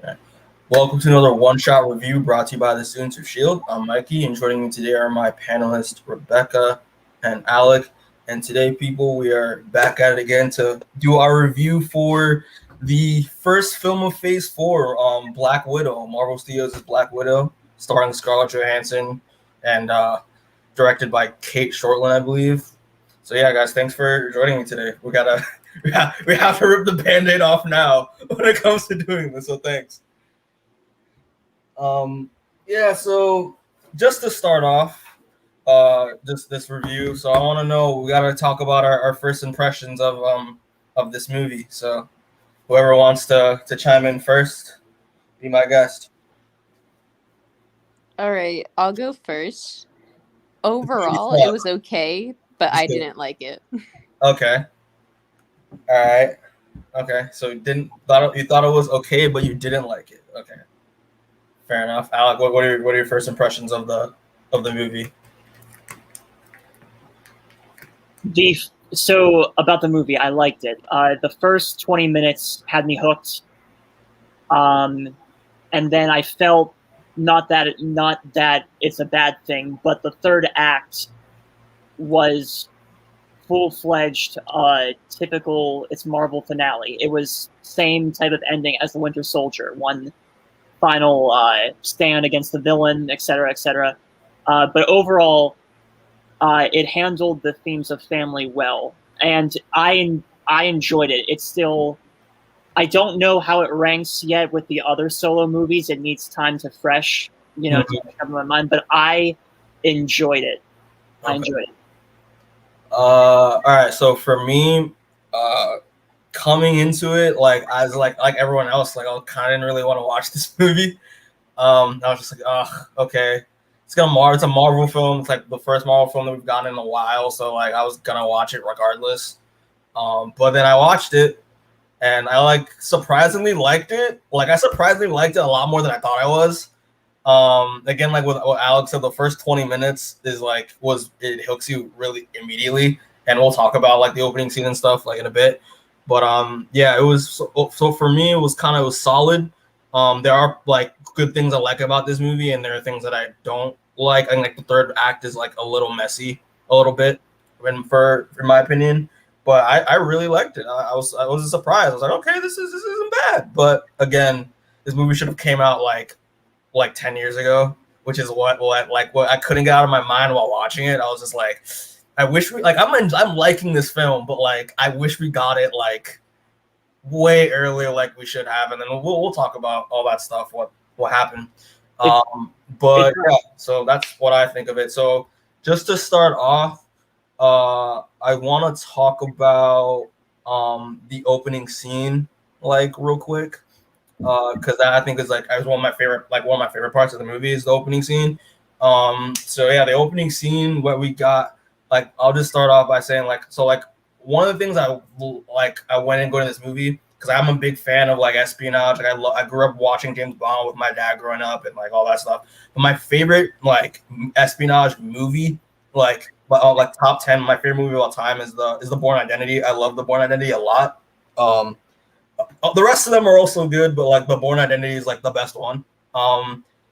Yeah. Welcome to another one-shot review brought to you by the students of S.H.I.E.L.D. I'm Mikey, and joining me today are my panelists Rebecca and Alec. And today, people, we are back at it again to do our review for the first film of Phase 4, Black Widow, Marvel Studios' Black Widow, starring Scarlett Johansson and directed by Cate Shortland, I believe. So yeah, guys, thanks for joining me today. We have to rip the Band-Aid off now when it comes to doing this. So thanks. Yeah, so just to start off, just this review. So I want to know, we got to talk about our first impressions of this movie. So whoever wants to chime in first, be my guest. All right, I'll go first. Overall, it was okay, but I didn't like it. Okay. All right. Okay. So you thought it was okay, but you didn't like it. Okay. Fair enough. Alec, what are your first impressions of the movie? So about the movie, I liked it. The first 20 minutes had me hooked, and then I felt not that it's a bad thing, but the third act was full-fledged, typical. It's Marvel finale. It was same type of ending as the Winter Soldier, one final stand against the villain, etc., etc. But overall, it handled the themes of family well, and I enjoyed it. It's still, I don't know how it ranks yet with the other solo movies. It needs time to fresh, to come to my mind. But I enjoyed it. Okay. I enjoyed it. All right. So for me, coming into it, I was like everyone else, I kind of didn't really want to watch this movie. I was just like, oh, okay. It's a Marvel film. It's like the first Marvel film that we've gotten in a while, so I was gonna watch it regardless. But then I watched it, and I surprisingly liked it. I surprisingly liked it a lot more than I thought I was. Again, like what Alex said, the first 20 minutes is it hooks you really immediately, and we'll talk about the opening scene and stuff in a bit. But yeah, it was so for me, it was solid. There are good things I like about this movie, and there are things that I don't like. I think the third act is a little messy, a little bit, in my opinion. But I really liked it. I was surprised. I was like, okay, this isn't bad. But again, this movie should have came out like 10 years ago, which is what I couldn't get out of my mind while watching it. I was just like, I wish I'm liking this film, but I wish we got it way earlier, we should have, and then we'll talk about all that stuff, what happened. But yeah, so that's what I think of it. So just to start off, I want to talk about the opening scene real quick, because that I think is one of my favorite parts of the movie is the opening scene. So yeah, the opening scene, what we got, I'll just start off by saying one of the things I went and going to this movie, because I'm a big fan of espionage. I grew up watching James Bond with my dad growing up and all that stuff. But my favorite espionage movie, top 10, my favorite movie of all time is the Bourne Identity. I love the Bourne Identity a lot. The rest of them are also good, but the Bourne Identity is the best one.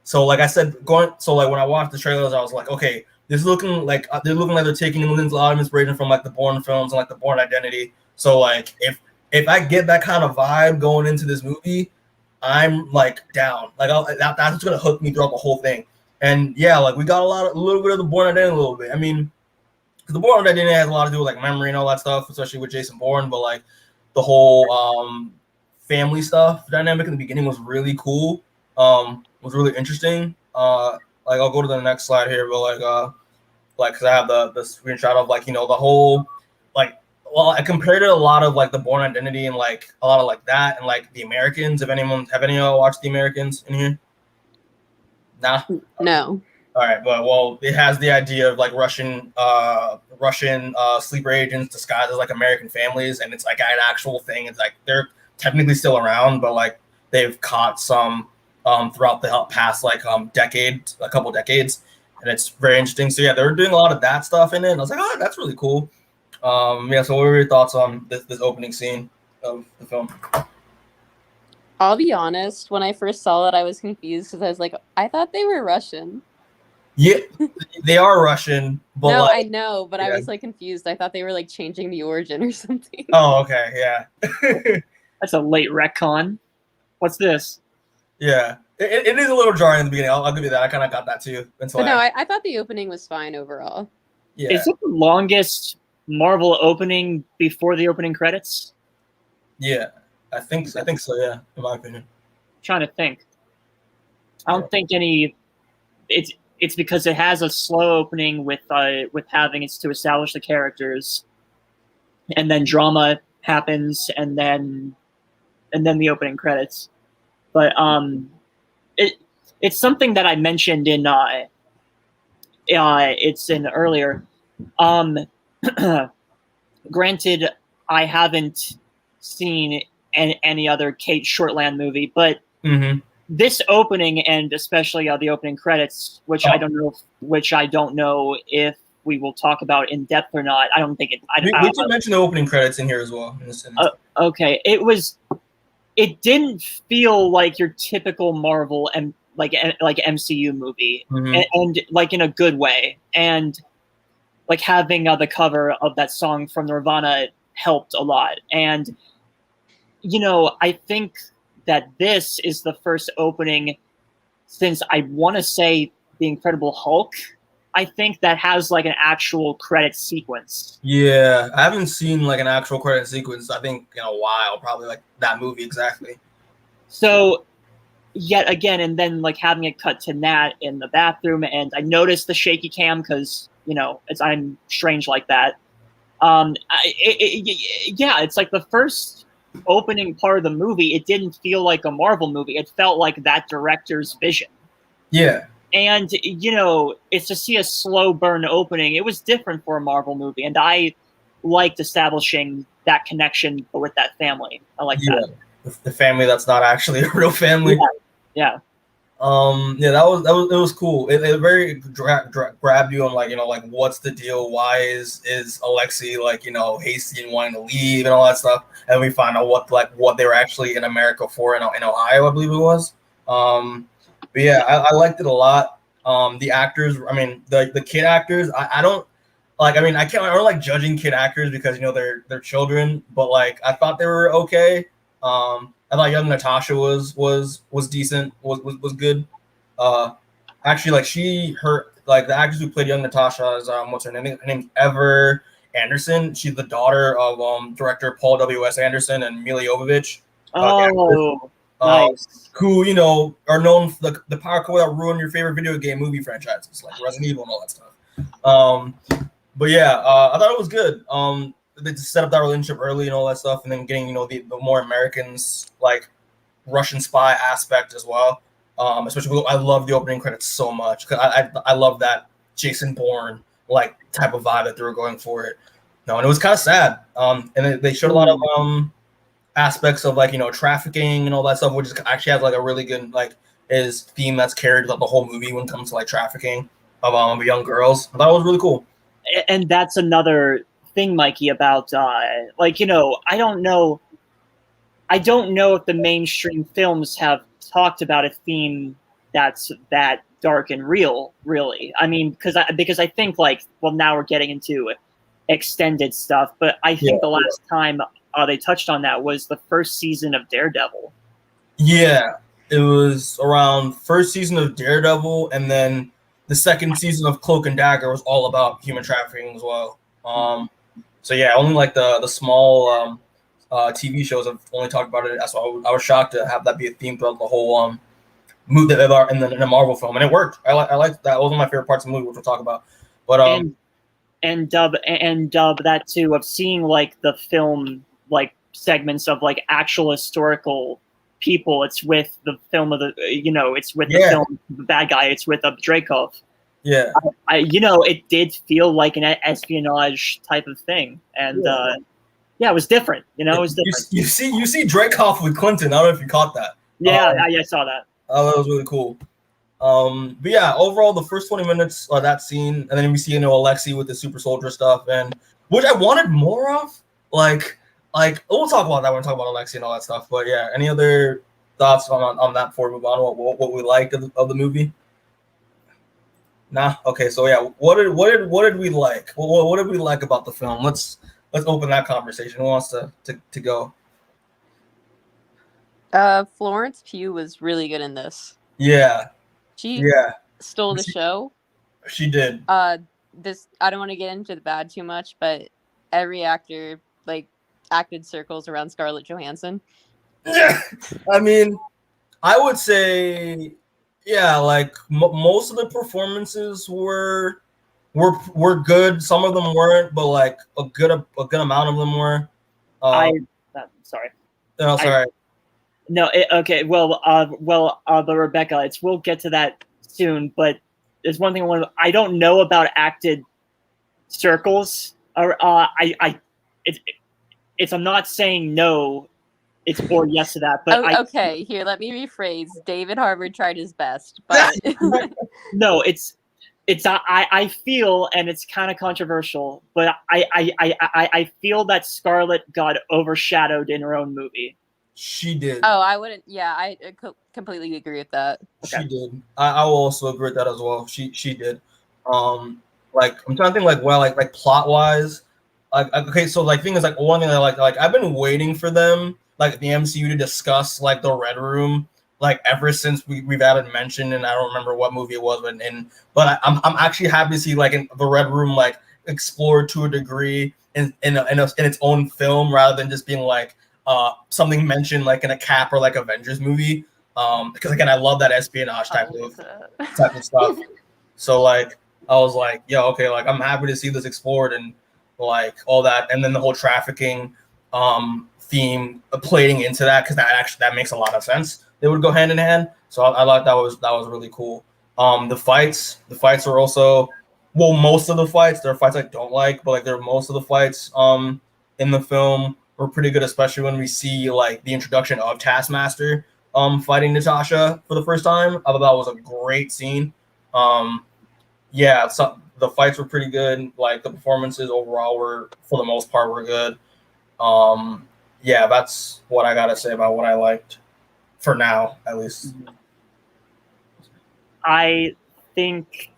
So I said, when I watched the trailers, I was like, okay, this is looking like they're taking a lot of inspiration from the Bourne films and the Bourne Identity. So if I get that kind of vibe going into this movie, I'm down. That's what's gonna hook me throughout the whole thing. And yeah, we got a little bit of the Bourne Identity a little bit. I mean, because the Bourne Identity has a lot to do with memory and all that stuff, especially with Jason Bourne. But the whole family stuff dynamic in the beginning was really cool. Was really interesting. I'll go to the next slide here, but because I have the screenshot of the whole I compared it a lot of the Bourne Identity and a lot of that and the Americans. Have any of y'all watched the Americans in here? Nah. No. All right, but it has the idea of Russian sleeper agents disguised as American families, and it's an actual thing. It's they're technically still around, but they've caught some throughout the past a couple decades, and it's very interesting. So yeah, they were doing a lot of that stuff in it, and I was like, oh, that's really cool. Yeah. So what were your thoughts on this opening scene of the film? I'll be honest, when I first saw it, I was confused because I was like, I thought they were Russian. Yeah, they are Russian, but No, like, I know, but I yeah. was like confused. I thought they were like changing the origin or something. Oh, okay, yeah. That's a late retcon. What's this? Yeah, it is a little jarring in the beginning. I'll give you that. I kind of got that too. Until But no, I thought the opening was fine overall. yeah. Is it the longest Marvel opening before the opening credits? Yeah, I think so. Yeah, in my opinion. I'm trying to think. I don't think any. It's because it has a slow opening with having it's to establish the characters, and then drama happens, and then the opening credits. But it's something that I mentioned in it's in earlier. Granted, I haven't seen any other Cate Shortland movie, but this opening and especially the opening credits, which I don't know if we will talk about in depth or not. I don't think it. We can mention the opening credits in here as well. Okay, it didn't feel like your typical Marvel and like MCU movie, and like in a good way, and like having the cover of that song from Nirvana helped a lot. And I think that this is the first opening since I want to say The Incredible Hulk. I think that has like an actual credit sequence. Yeah, I haven't seen like an actual credit sequence, I think, in a while, probably like that movie exactly. So yet again, and then like having it cut to Nat in the bathroom, and I noticed the shaky cam because I'm strange like that. It's like the first opening part of the movie. It didn't feel like a Marvel movie. It felt like that director's vision. Yeah. And it's to see a slow burn opening. It was different for a Marvel movie, and I liked establishing that connection with that family. I like that. The family that's not actually a real family. Yeah. It was cool. It very grabbed you on like what's the deal? Why is Alexei hasty and wanting to leave and all that stuff? And we find out what they were actually in America for in Ohio, I believe it was. But yeah, I liked it a lot. The actors, I mean, the kid actors, I don't like. I mean, I don't like judging kid actors because they're children, but like I thought they were okay. I thought young Natasha was decent, was good. Actually, like the actress who played young Natasha is what's her name? Her name's Ever Anderson. She's the daughter of director Paul W.S. Anderson and Mila Jovovich. Nice. Who are known for the power couple that ruined your favorite video game movie franchises like Resident Evil and all that stuff. But yeah, I thought it was good. They just set up that relationship early and all that stuff, and then getting the more Americans like Russian spy aspect as well. Especially I love the opening credits so much because I love that Jason Bourne like type of vibe that they were going for it. No, and it was kind of sad. And they showed a lot of aspects of trafficking and all that stuff, which actually has like a really good is theme that's carried like the whole movie when it comes to like trafficking of young girls. I thought it was really cool. And that's another thing, Mikey, about I don't know if the mainstream films have talked about a theme that's that dark and real, really. I mean, because I think now we're getting into extended stuff, but I think the last time they touched on that was the first season of Daredevil. Yeah, it was around first season of Daredevil, and then the second season of Cloak and Dagger was all about human trafficking as well. So yeah, only like the small TV shows have only talked about it. So I was shocked to have that be a theme throughout the whole movie in the Marvel film, and it worked. I liked that. It was one of my favorite parts of the movie, which we'll talk about. But and dub that too, of seeing like the film segments of like actual historical people. It's with the film of it's with the film the bad guy. It's with Dreykov. Yeah, it did feel like an espionage type of thing, and it was different. It was different. You see Dreykov with Clinton. I don't know if you caught that. I saw that. Oh, that was really cool. But yeah, overall, the first 20 minutes of that scene, and then we see Alexei with the super soldier stuff, and which I wanted more of. Like we'll talk about that when we talk about Alexei and all that stuff. But yeah, any other thoughts on that before we move on? What we liked of the movie? Nah. Okay. So yeah, what did we like? What did we like about the film? Let's open that conversation. Who wants to go? Florence Pugh was really good in this. Yeah. She stole the show. She did. This I don't want to get into the bad too much, but every actor like acted circles around Scarlett Johansson. I mean, I would say, yeah, like most of the performances were good. Some of them weren't, but like a good amount of them were. Sorry. No, sorry. Okay. Well, but Rebecca, we'll get to that soon. But there's one thing I don't know about acted circles. It's I'm not saying no. It's or yes to that, but okay. Here, let me rephrase. David Harbour tried his best, but no, I feel, and it's kind of controversial, but I feel that Scarlett got overshadowed in her own movie. She did. Oh, I wouldn't. Yeah, I completely agree with that. Okay. She did. I will also agree with that as well. She did. Like I'm trying to think like plot wise. Like okay, so like thing is like one thing I like I've been waiting for them like the MCU to discuss like the Red Room like ever since we've had it mentioned, and I don't remember what movie it was, but I'm actually happy to see like in the Red Room like explored to a degree in its own film rather than just being like something mentioned like in a Cap or like Avengers movie. Because again, I love that espionage type of stuff. So like I was like, yeah, okay, like I'm happy to see this explored and like all that, and then the whole trafficking theme playing into that because that makes a lot of sense. They would go hand in hand. So I thought that was really cool. The fights are also most of the fights. There are fights I don't like, but like most of the fights in the film were pretty good, especially when we see like the introduction of Taskmaster fighting Natasha for the first time. I thought that was a great scene. Yeah, so the fights were pretty good. Like the performances overall were, for the most part, were good. Yeah, that's what I gotta say about what I liked for now, at least. I think,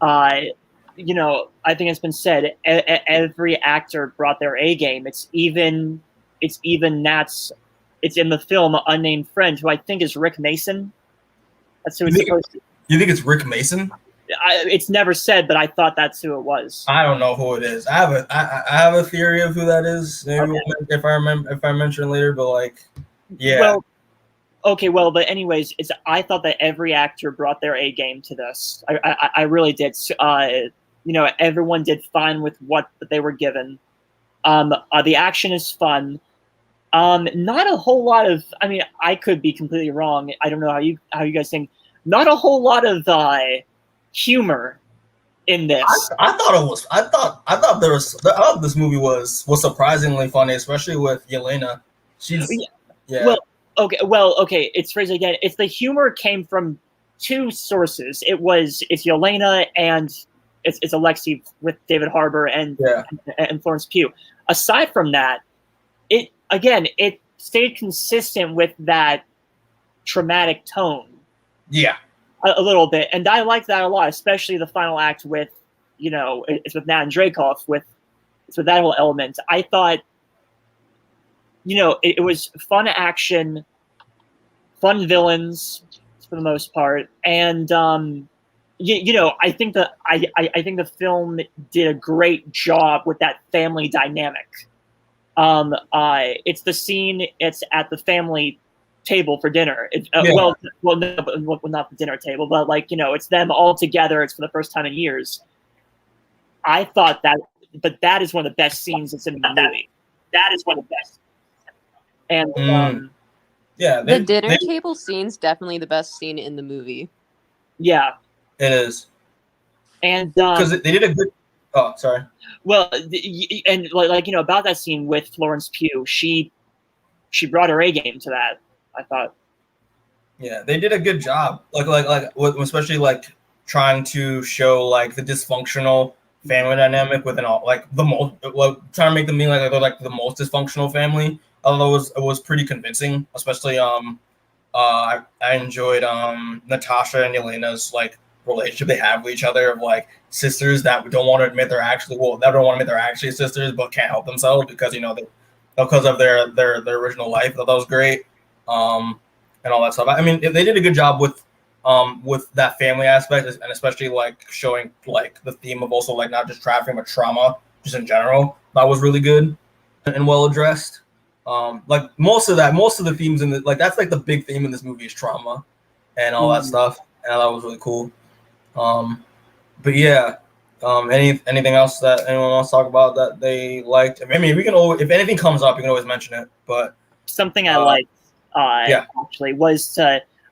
I think it's been said. Every actor brought their A game. It's even Nat's. It's in the film Unnamed Friend, who I think is Rick Mason. That's who it's supposed to. You think it's Rick Mason? It's never said, but I thought that's who it was. I don't know who it is. I have a theory of who that is. Maybe if I mention later, but like, yeah. Well, okay. Well, but anyways, I thought that every actor brought their A game to this. I really did. Everyone did fine with what they were given. The action is fun. Not a whole lot of. I mean, I could be completely wrong. I don't know how you guys think. Not a whole lot of humor in this. I thought this movie was surprisingly funny, especially with Yelena. She's yeah. Well, okay. It's phrased again. It's the humor came from two sources. It's Yelena and it's Alexei with David Harbour and Florence Pugh. Aside from that, it stayed consistent with that traumatic tone. Yeah. A little bit, and I like that a lot, especially the final act with, it's with Nat and Dreykov it's with that whole element. I thought, it was fun action, fun villains for the most part, and I think the film did a great job with that family dynamic. It's the scene. It's at the family table for dinner. Well, not the dinner table, but like it's them all together. It's for the first time in years. I thought that, but that is one of the best scenes that's in the movie. That is one of the best. And the dinner table scene's definitely the best scene in the movie. Yeah, it is. And because they did a good. Oh, sorry. Well, and like about that scene with Florence Pugh, she brought her A game to that. I thought. Yeah, they did a good job. Like especially like trying to show like the dysfunctional family dynamic within all like the most trying to make them mean like they're like the most dysfunctional family although it was pretty convincing, especially I enjoyed Natasha and Yelena's like relationship they have with each other of like sisters that don't want to admit they're actually that don't want to admit they're actually sisters but can't help themselves because because of their original life. That was great, and all that stuff. I mean, they did a good job with that family aspect, and especially like showing like the theme of also like not just trafficking but trauma just in general. That was really good and well addressed. Like most of the themes in the like that's like the big theme in this movie is trauma and all that stuff, and that was really cool. But yeah, anything else that anyone wants to talk about that they liked? I mean, we can always, if anything comes up, you can always mention it. But something I liked actually was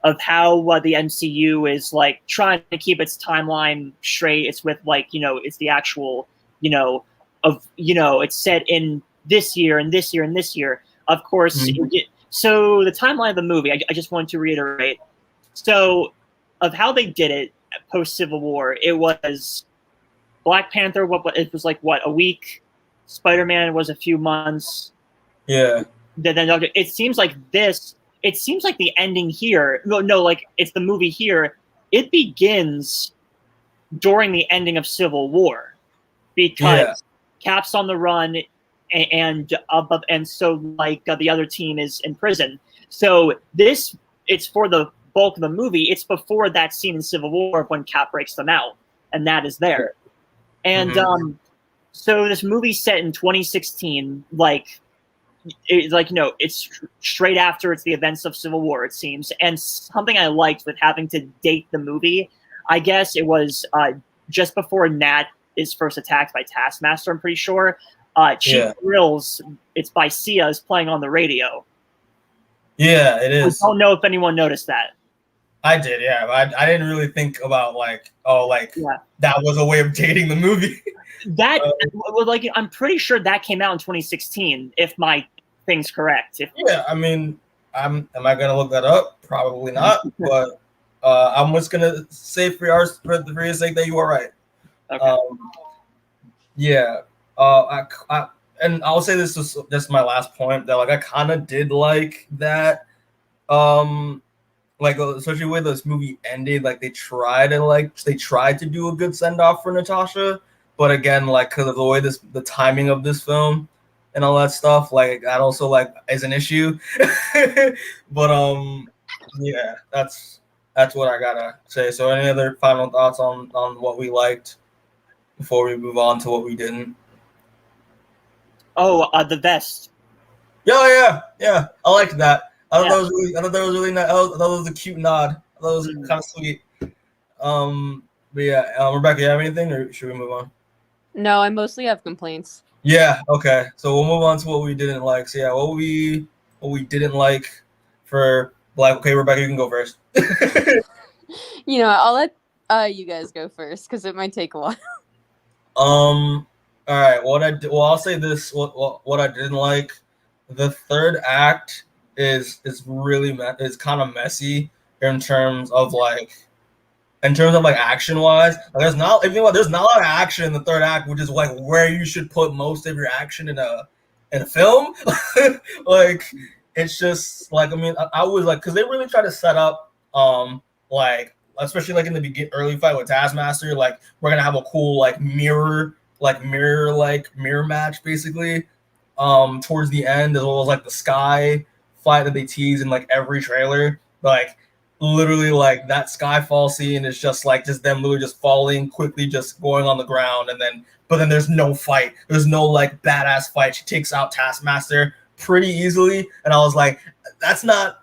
of how the MCU is like trying to keep its timeline straight. It's with like it's the actual it's set in this year and this year and this year. Of course, so the timeline of the movie. I just want to reiterate. So of how they did it post Civil War, it was Black Panther. It was like a week. Spider-Man was a few months. Yeah. Then it seems like this. It seems like the ending here. No, like it's the movie here. It begins during the ending of Civil War because Cap's on the run, and so like the other team is in prison. So it's for the bulk of the movie. It's before that scene in Civil War when Cap breaks them out, and that is there. And so this movie's set in 2016, it's straight after it's the events of Civil War, it seems. And something I liked with having to date the movie, I guess it was just before Nat is first attacked by Taskmaster, I'm pretty sure. Chief Thrills, it's by Sia, is playing on the radio. Yeah, it is. I don't know if anyone noticed that. I did, yeah. I didn't really think about that was a way of dating the movie. That I'm pretty sure that came out in 2016, if my thing's correct. I mean, am I gonna look that up? Probably not. But I'm just gonna say for your sake that you are right. Okay. And I'll say this is just my last point that I kind of did like that. Especially the way this movie ended, they tried to do a good send off for Natasha, but again, because of the way the timing of this film and all that stuff, that also is an issue. But that's what I gotta say. So, any other final thoughts on what we liked before we move on to what we didn't? Oh, the vest. Yeah. I liked that. I thought that was really nice. I thought that was a cute nod. I thought it was kind of sweet. Rebecca, you have anything, or should we move on? No, I mostly have complaints. Yeah. Okay. So we'll move on to what we didn't like. So what we didn't like for Black. Okay, Rebecca, you can go first. I'll let you guys go first because it might take a while. All right. I'll say this. What I didn't like. The third act is really kind of messy in terms of action wise. There's not a lot of action in the third act, which is where you should put most of your action in a film. It's just I was because they really try to set up especially in the early fight with Taskmaster, we're gonna have a cool mirror match basically towards the end, as well as the sky fight that they tease in every trailer. Literally that Skyfall scene is just them literally just falling quickly, just going on the ground, but then there's no fight. There's no badass fight. She takes out Taskmaster pretty easily, and I was that's not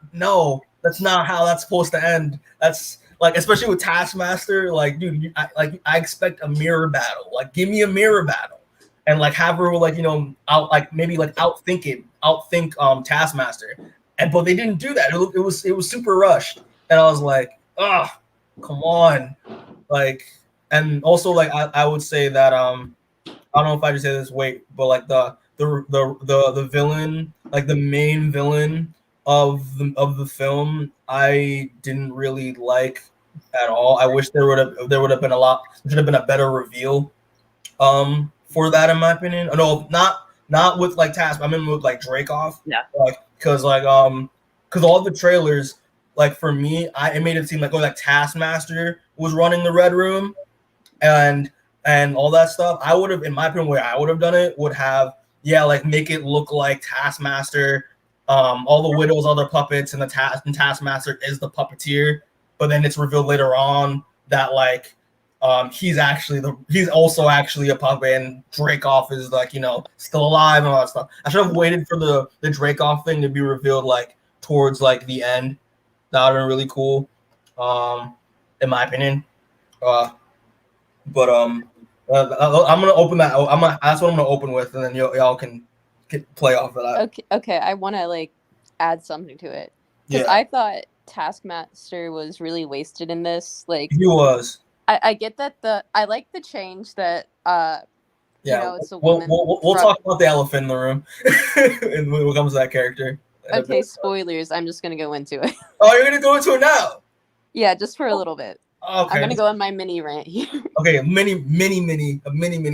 how that's supposed to end. That's especially with Taskmaster, dude, I expect a mirror battle. Give me a mirror battle, and have her outthink Taskmaster, but they didn't do that. It was super rushed, and I was come on, and also I would say that I don't know if I just say this, but the villain, the main villain of the film, I didn't really like at all. I wish there would have been a better reveal for that, in my opinion. No, not not with like Task. I mean with like Dreykov. Yeah. Like because all the trailers, like for me, it made it seem like like Taskmaster was running the Red Room, and all that stuff. I would have, in my opinion, where I would have done it would have like make it look like Taskmaster. All the widows are the puppets, and Taskmaster is the puppeteer. But then it's revealed later on that like he's also actually a puppet, and Dreykov is like still alive and all that stuff. I should have waited for the Dreykov thing to be revealed like towards like the end. That would have been really cool, in my opinion. But I'm gonna open that. That's what I'm gonna open with, and then y'all can play off of that. Okay. I want to like add something to it because I thought Taskmaster was really wasted in this. Like he was. I get that I like the change that it's a woman. We'll talk about the elephant in the room and when it comes to that character. Okay, spoilers. I'm just gonna go into it. Oh, you're gonna go into it now? Yeah, just for a little bit. Okay. I'm gonna go on my mini rant here. Okay, a mini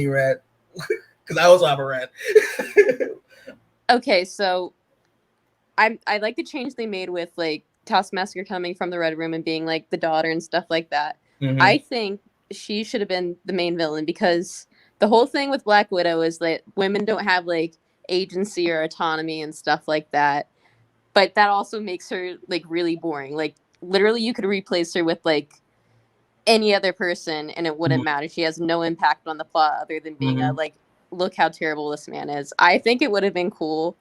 rant because I also have a rant. Okay, so I like the change they made with like Taskmaster coming from the Red Room and being like the daughter and stuff like that. Mm-hmm. I think she should have been the main villain because the whole thing with Black Widow is that women don't have like agency or autonomy and stuff like that. But that also makes her like really boring. Like literally you could replace her with like any other person and it wouldn't matter. She has no impact on the plot other than being a like, look how terrible this man is. I think it would have been cool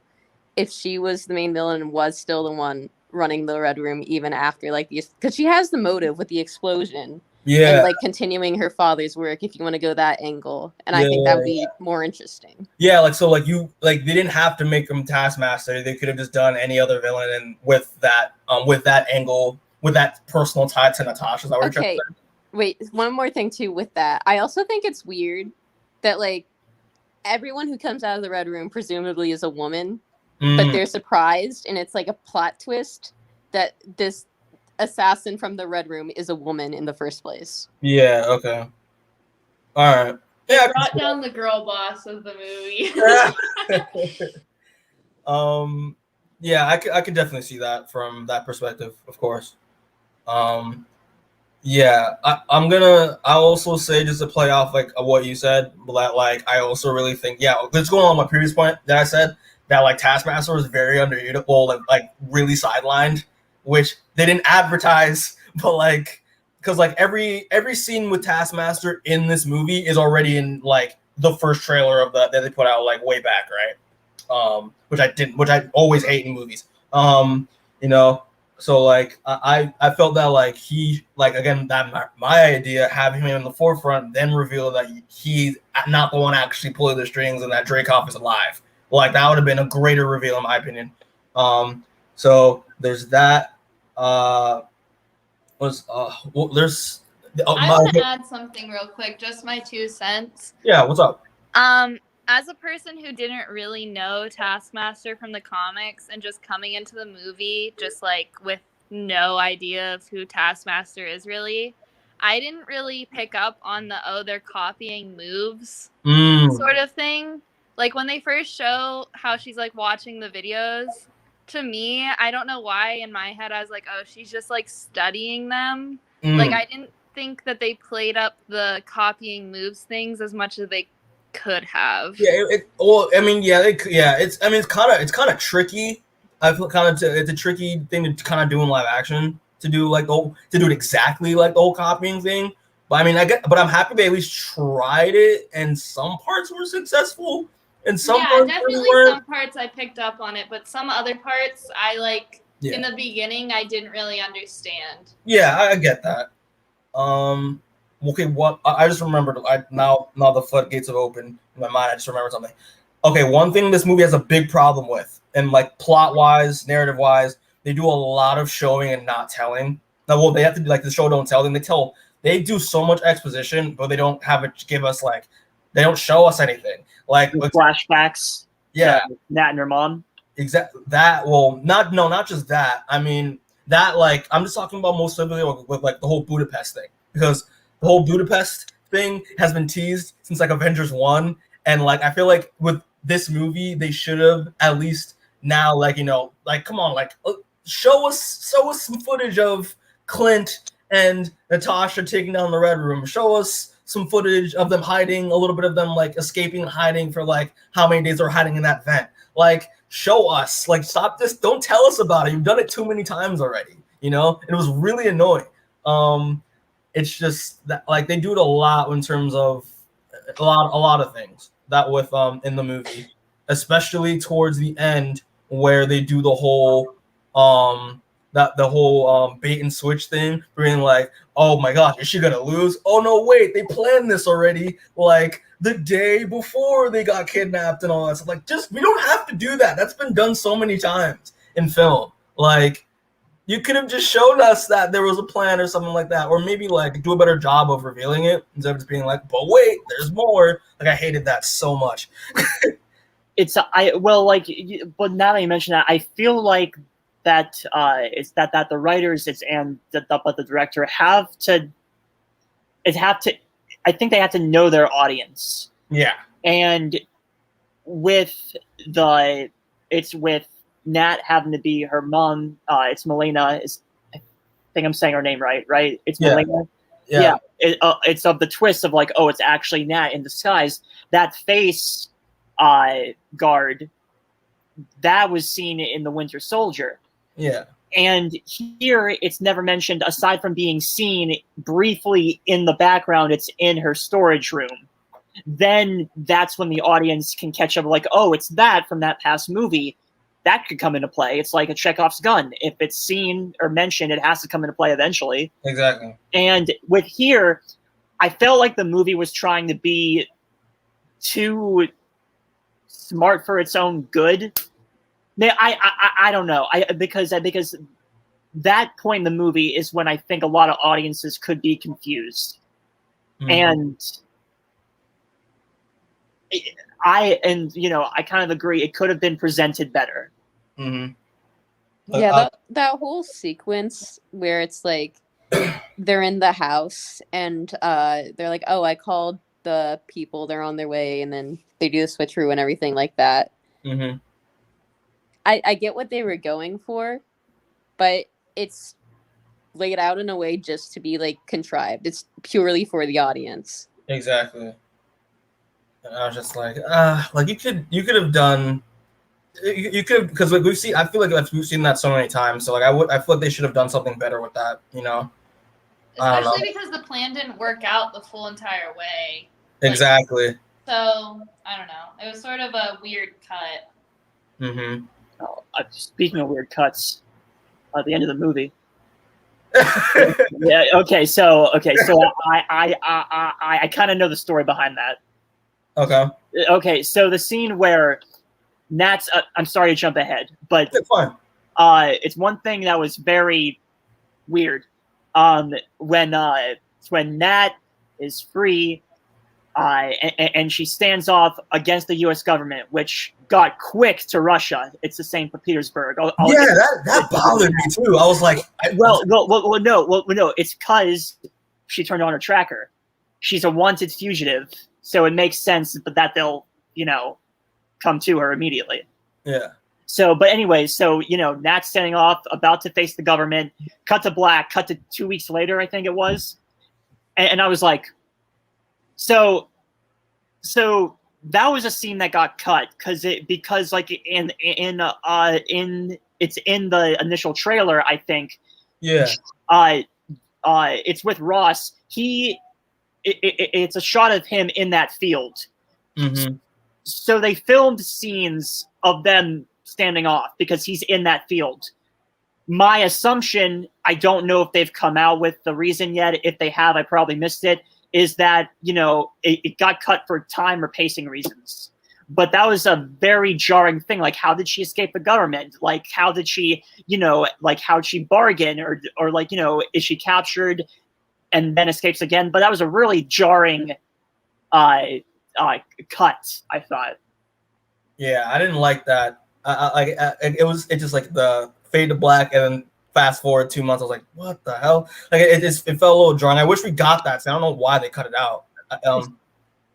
if she was the main villain and was still the one running the Red Room even after like these, because she has the motive with the explosion. Yeah. And like continuing her father's work if you want to go that angle. And I think that would be more interesting. Yeah, like so like you like they didn't have to make him Taskmaster. They could have just done any other villain and with that angle, with that personal tie to Natasha. Is that what you're trying to say? Wait, one more thing too with that. I also think it's weird that like everyone who comes out of the Red Room presumably is a woman, but they're surprised and it's like a plot twist that this assassin from the Red Room is a woman in the first place. Yeah, okay. All right. Yeah, brought down the girl boss of the movie. Yeah, I could definitely see that from that perspective, of course. Yeah, I'll also say, just to play off like what you said, that like I also really think, let's go on my previous point that I said that like Taskmaster was very underutilized, like really sidelined, which they didn't advertise, but like because like every scene with Taskmaster in this movie is already in like the first trailer of that they put out like way back, right? Which I always hate in movies. So like I felt that like he like again that my idea, having him in the forefront, then reveal that he's not the one actually pulling the strings and that Dreykov is alive. Like that would have been a greater reveal in my opinion. So there's that. There's I want to add something real quick, just my 2 cents. Yeah, what's up? As a person who didn't really know Taskmaster from the comics and just coming into the movie just like with no idea of who Taskmaster is really, I didn't really pick up on they're copying moves sort of thing. Like when they first show how she's like watching the videos, to me, I don't know why in my head I was like, oh, she's just like studying them. Like I didn't think that they played up the copying moves things as much as they could have. Yeah, it's kind of tricky. I feel it's a tricky thing to kind of do in live action, to do it exactly like the whole copying thing. But I mean, but I'm happy they at least tried it, and some parts were successful, and some parts definitely weren't. Some parts I picked up on it, but some other parts I like. In the beginning, I didn't really understand. Yeah, I get that. Okay, what I just remembered. Now the floodgates have opened in my mind. I just remembered something. Okay, one thing this movie has a big problem with, and like plot wise, narrative wise, they do a lot of showing and not telling. Now, well, they have to do like the show don't tell. Then they do so much exposition, but they don't have it give us like they don't show us anything like flashbacks. Yeah, Nat and her mom. Exactly that. Well, not just that. I mean that like I'm just talking about most specifically with like the whole Budapest thing, because the whole Budapest thing has been teased since like Avengers 1, and like I feel like with this movie, they should have at least now, like, come on, like, show us some footage of Clint and Natasha taking down the Red Room. Show us some footage of them hiding, a little bit of them like escaping and hiding for like how many days they're hiding in that vent. Like, show us, like, stop this. Don't tell us about it. You've done it too many times already, and it was really annoying. It's just that, like, they do it a lot in terms of a lot of things that with in the movie, especially towards the end where they do the whole bait and switch thing, being like, oh my gosh, is she gonna lose? Oh no, wait, they planned this already, like the day before they got kidnapped and all that stuff. Like, just, we don't have to do that. That's been done so many times in film. Like, you could have just shown us that there was a plan or something like that, or maybe like do a better job of revealing it instead of just being like, but wait, there's more. Like, I hated that so much. But now that you mention that, I feel like that it's that the writers but the director have to. I think they have to know their audience. Yeah. And with Nat having to be her mom, it's Melina. I think I'm saying her name right? It's Melina. Yeah. It's of the twist of like, oh, it's actually Nat in disguise. That face guard that was seen in The Winter Soldier. Yeah. And here it's never mentioned, aside from being seen briefly in the background. It's in her storage room. Then that's when the audience can catch up, like, oh, it's that from that past movie. That could come into play. It's like a Chekhov's gun. If it's seen or mentioned, it has to come into play eventually. Exactly. And with here, I felt like the movie was trying to be too smart for its own good. I don't know. Because that point in the movie is when I think a lot of audiences could be confused. Mm-hmm. And I kind of agree. It could have been presented better. Mm-hmm. Yeah, that whole sequence where it's like they're in the house and they're like, oh, I called the people, they're on their way, and then they do the switcheroo and everything like that. Mm-hmm. I get what they were going for, but it's laid out in a way just to be like contrived. It's purely for the audience. Exactly. And I was just like, you could have done, because like I feel like we've seen that so many times. So like I feel like they should have done something better with that, Especially because the plan didn't work out the full entire way. Exactly. So I don't know. It was sort of a weird cut. Mm-hmm. Oh, speaking of weird cuts, at the end of the movie. Yeah. Okay. So I kind of know the story behind that. Okay. Okay. So the scene where Nat's. I'm sorry to jump ahead, but it's fine. It's one thing that was very weird. When Nat is free, and she stands off against the U.S. government, which got quick to Russia. It's the same for Petersburg. That bothered me too. I was like, no. It's because she turned on her tracker. She's a wanted fugitive, so it makes sense, but that they'll come to her immediately. Yeah. But anyway, Nat's standing off, about to face the government. Cut to black. Cut to 2 weeks later, I think it was, and I was like, so that was a scene that got cut because like it's in the initial trailer, I think. Yeah. It's with Ross. It's a shot of him in that field. Mm-hmm. So they filmed scenes of them standing off because he's in that field. My assumption, I don't know if they've come out with the reason yet. If they have, I probably missed it. Is that, it got cut for time or pacing reasons. But that was a very jarring thing. Like, how did she escape the government? Like, how did she, how'd she bargain? Or is she captured and then escapes again? But that was a really jarring cut, I thought. Yeah, I didn't like that. It just like the fade to black and then fast forward 2 months. I was like, what the hell? Like it felt a little drawn. I wish we got that. So I don't know why they cut it out.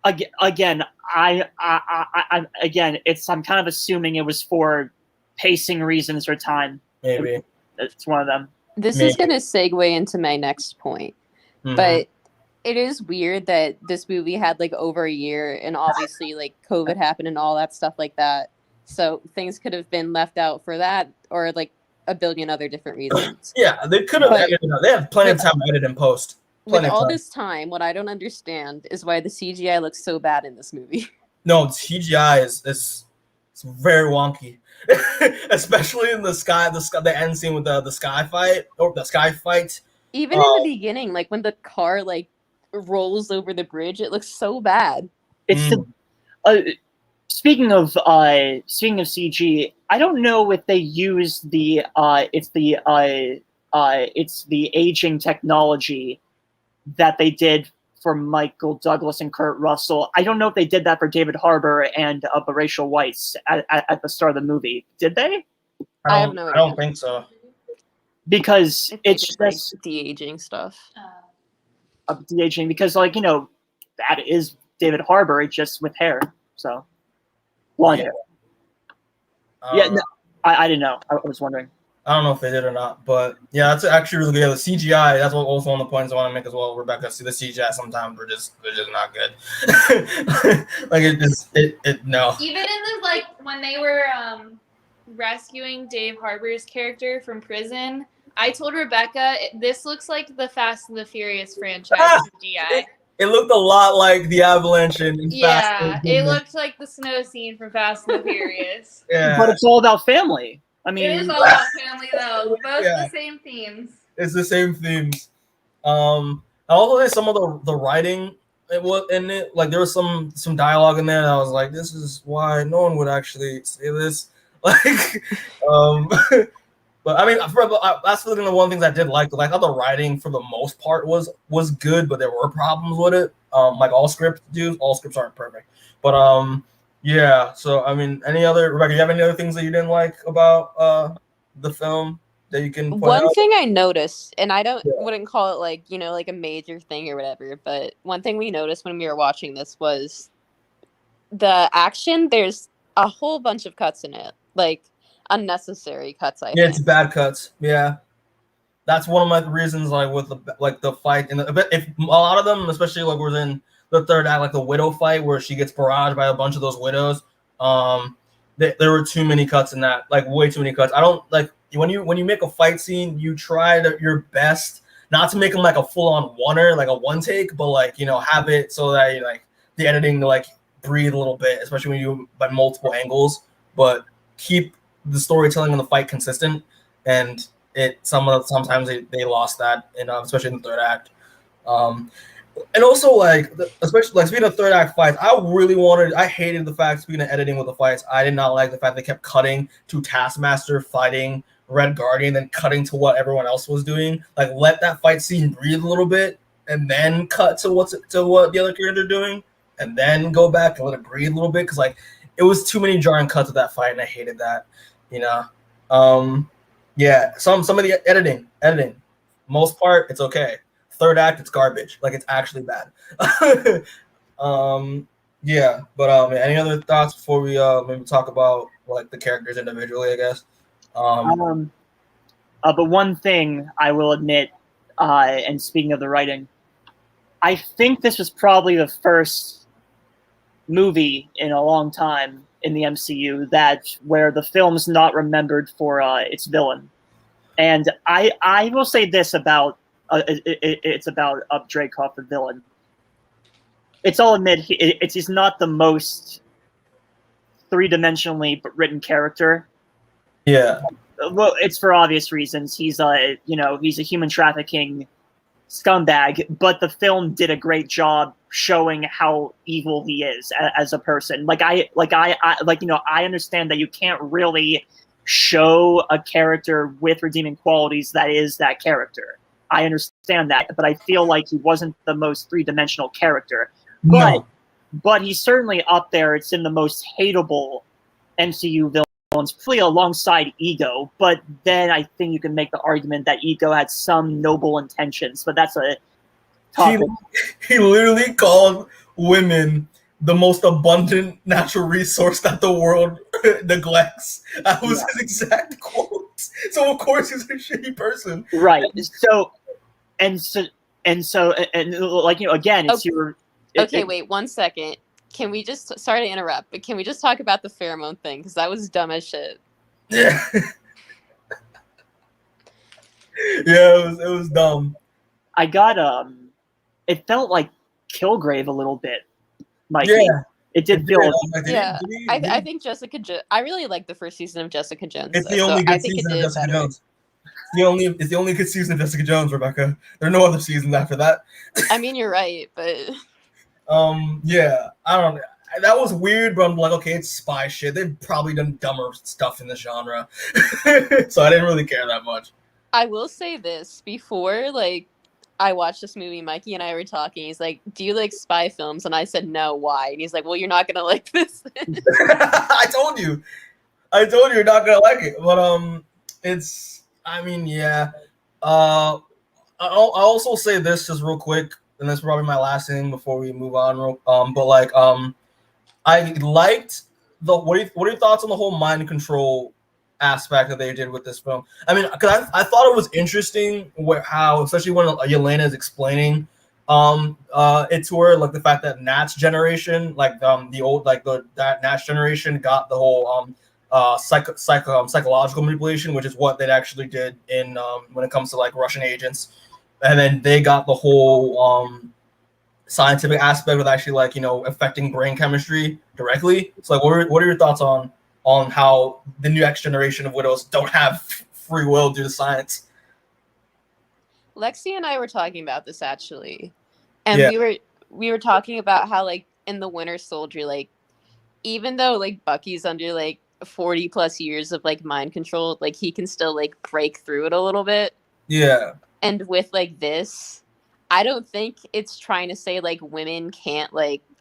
again, I'm kind of assuming it was for pacing reasons or time. Maybe. It's one of them. This Maybe. is going to segue into my next point, but it is weird that this movie had like over a year, and obviously like COVID happened and all that stuff like that. So things could have been left out for that, or like a billion other different reasons. Yeah, they could have edited. They have plenty of time to edit and post. With all this time, what I don't understand is why the CGI looks so bad in this movie. No, CGI is it's very wonky, especially in the end scene with the sky fight or the sky fight. Even in the beginning, like when the car like rolls over the bridge, it looks so bad. It's speaking of CG, I don't know if they use it's the aging technology that they did for Michael Douglas and Kurt Russell. I don't know if they did that for David Harbour and Rachel Weisz at the start of the movie. Did they? I have no idea. I don't think so. Because it's just like de-aging stuff. De-aging, because like, you know, that is David Harbour, just with hair. So blonde hair. No, I didn't know. I was wondering. I don't know if they did or not, but yeah, that's actually really good. Yeah, the CGI, that's also one of the points I want to make as well, Rebecca. See, the CGI sometimes they're just not good. Like no. Even in the like when they were rescuing Dave Harbour's character from prison, I told Rebecca this looks like the Fast and the Furious franchise CGI. It looked a lot like the avalanche in Fast. It looked like the snow scene from Fast and the Furious. Yeah, but it's all about family. I mean, it is all about family though. Both the same themes. It's the same themes. Although some of the writing in it, like there was some dialogue in there that I was like, this is why no one would actually say this. Like, but I mean, that's the one thing I did like. Like, the writing for the most part was good, but there were problems with it. Like all scripts aren't perfect. But yeah. So I mean, Rebecca, you have any other things that you didn't like about the film that you can point one out? thing I noticed, and I wouldn't call it like, you know, like a major thing or whatever, but one thing we noticed when we were watching this was the action. There's a whole bunch of cuts in it, like unnecessary cuts. I think it's bad cuts. Yeah, that's one of my reasons. Like with the fight, and if a lot of them, especially like we're in the third act, like the widow fight where she gets barraged by a bunch of those widows. There were too many cuts in that, like way too many cuts. I don't like when you make a fight scene, you try your best not to make them like a full on oneer, like a one take, but like, you know, have it so that you like the editing to like breathe a little bit, especially when you by multiple angles, but keep the storytelling and the fight consistent. And sometimes they lost that, especially in the third act. And also like especially like speaking of third act fights, I hated the fact, speaking of editing with the fights, I did not like the fact they kept cutting to Taskmaster fighting Red Guardian, then cutting to what everyone else was doing. Like, let that fight scene breathe a little bit, and then cut to what the other character are doing, and then go back and let it breathe a little bit. Because like it was too many jarring cuts of that fight, and I hated that. You know, yeah. Some of the editing, most part it's okay. Third act, it's garbage. Like, it's actually bad. Yeah. But any other thoughts before we maybe talk about like the characters individually, I guess. But one thing I will admit, and speaking of the writing, I think this was probably the first movie in a long time in the MCU where the film's not remembered for its villain. And I will say this about it's about Dreykov, the villain. I'll admit he's not the most three-dimensionally written character. Yeah. Well, it's for obvious reasons. He's a human trafficking scumbag, but the film did a great job showing how evil he is as a person. I understand that you can't really show a character with redeeming qualities that is that character. I understand that, but I feel like he wasn't the most three-dimensional character. No. But he's certainly up there. It's in the most hateable MCU villains, probably alongside Ego. But then I think you can make the argument that Ego had some noble intentions, but that's a topic. He literally called women the most abundant natural resource that the world neglects. That was his exact quote. So of course he's a shitty person. Right. And like, you know, again, it's your. Okay, wait 1 second. Can we just, sorry to interrupt, but can we just talk about the pheromone thing? Because that was dumb as shit. Yeah. Yeah, it was dumb. I got it felt like Kilgrave a little bit, Mikey. Yeah. It did feel. Yeah, I think Jessica. I really like the first season of Jessica Jones. It's the only good season of Jessica Jones. It's the only good season of Jessica Jones, Rebecca. There are no other seasons after that. I mean, you're right, but yeah, I don't know. That was weird, but I'm like, okay, it's spy shit. They've probably done dumber stuff in the genre, so I didn't really care that much. I will say this before, like, I watched this movie, Mikey and I were talking. He's like, do you like spy films? And I said, no, why? And he's like, well, you're not going to like this. I told you you're not going to like it. But, I mean, yeah. I'll also say this just real quick, and this is probably my last thing before we move on. But like, I liked what are your thoughts on the whole mind control aspect that they did with this film? I mean, because I thought it was interesting how, especially when Yelena is explaining it to her, like the fact that Nat's generation, like the old, like that Nat's generation got the whole psychological manipulation, which is what they actually did in when it comes to like Russian agents, and then they got the whole scientific aspect with actually like, you know, affecting brain chemistry directly. So like, what are your thoughts on how the next generation of widows don't have free will due to science? Lexi and I were talking about this actually, and we were talking about how like in the Winter Soldier, like even though like Bucky's under like 40 plus years of like mind control, like he can still like break through it a little bit. Yeah. And with like this, I don't think it's trying to say like women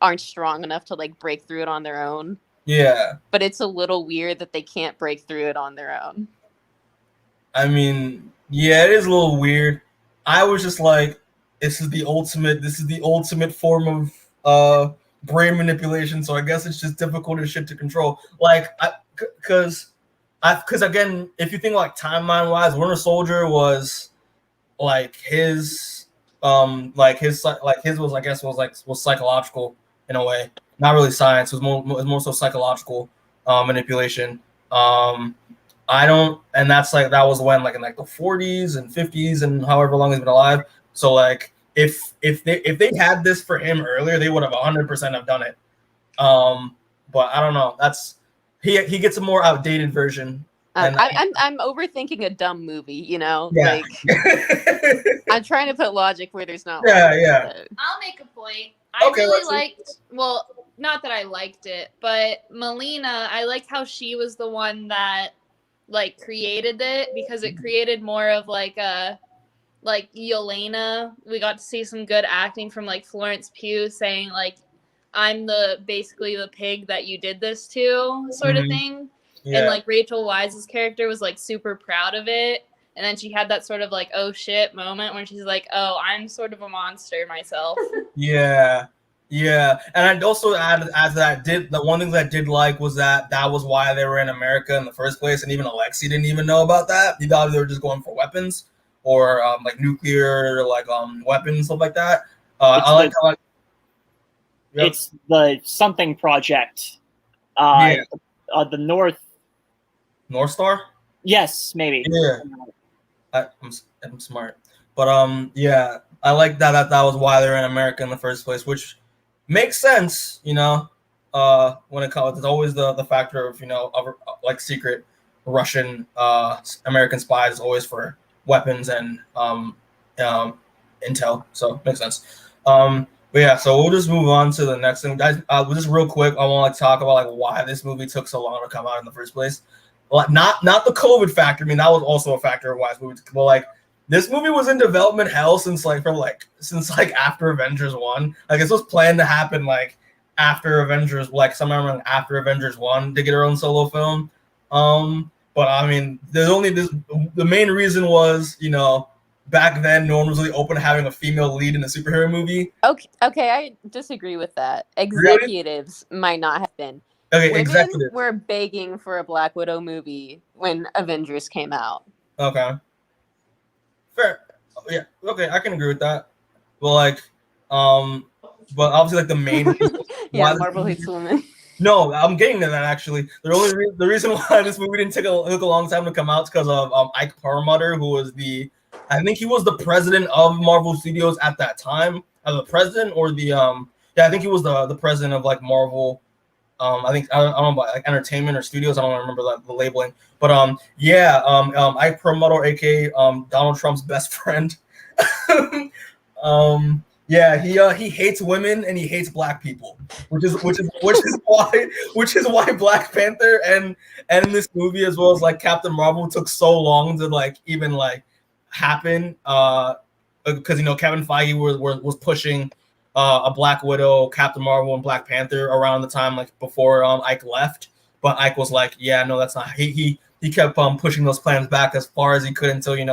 aren't strong enough to like break through it on their own. Yeah. But it's a little weird that they can't break through it on their own. I mean, yeah, it is a little weird. I was just like, this is the ultimate form of brain manipulation, so I guess it's just difficult as shit to control. Like, because again, if you think like timeline wise, Winter Soldier was like his was psychological in a way, not really science. It was more so psychological manipulation. And that was when like in like the 40s and 50s and however long he's been alive. So like if they had this for him earlier, they would have 100% have done it. But I don't know. He gets a more outdated version. I'm overthinking a dumb movie, you know. Yeah. Like I'm trying to put logic where there's not. Yeah. I'll make a point. I Okay, really liked. Well, not that I liked it, but Melina. I liked how she was the one that like created it, because it created more of like a Yelena. We got to see some good acting from like Florence Pugh saying like, I'm basically the pig that you did this to, sort of thing. Yeah. And like Rachel Weisz's character was like super proud of it. And then she had that sort of like, oh shit moment when she's like, oh, I'm sort of a monster myself. Yeah. And I'd also add the one thing that I did like was that was why they were in America in the first place. And even Alexei didn't even know about that. He thought they were just going for weapons or like nuclear like weapons, stuff like that. It's the something project. The North Star? Yes, maybe. Yeah. I'm smart. But yeah, I like that was why they're in America in the first place, which makes sense, you know. When it comes, it's always the factor of, you know, like secret Russian American spies is always for weapons and intel, so makes sense. But yeah, so we'll just move on to the next thing, guys. Just real quick, I want to talk about like why this movie took so long to come out in the first place. Like not the COVID factor. I mean, that was also a factor of why this movie. But like, this movie was in development hell since after Avengers 1. Like, this was planned to happen like after Avengers, like sometime after Avengers 1 to get her own solo film. But I mean, there's only this. The main reason was, you know, back then no one was really open to having a female lead in a superhero movie. Okay, I disagree with that. Really? Executives might not have been. Okay, Women executives. were begging for a Black Widow movie when Avengers came out. Okay. Fair. Yeah. Okay, I can agree with that. Well, like, but obviously, like the main reason Yeah, why Marvel hates women. No, I'm getting to that actually. The reason why this movie didn't took a long time to come out is because of Ike Perlmutter, who was I think he was the president of Marvel Studios at that time. The president or I think he was the president of like Marvel. I think I don't know about like entertainment or studios. I don't remember the labeling, but Ike Perlmutter, aka Donald Trump's best friend. Yeah, he hates women and he hates black people, which is why Black Panther and in this movie as well as like Captain Marvel took so long to like even like happen. Because Kevin Feige was pushing a Black Widow, Captain Marvel, and Black Panther around the time like before Ike left, but Ike was like, yeah, no, that's not. He kept pushing those plans back as far as he could until he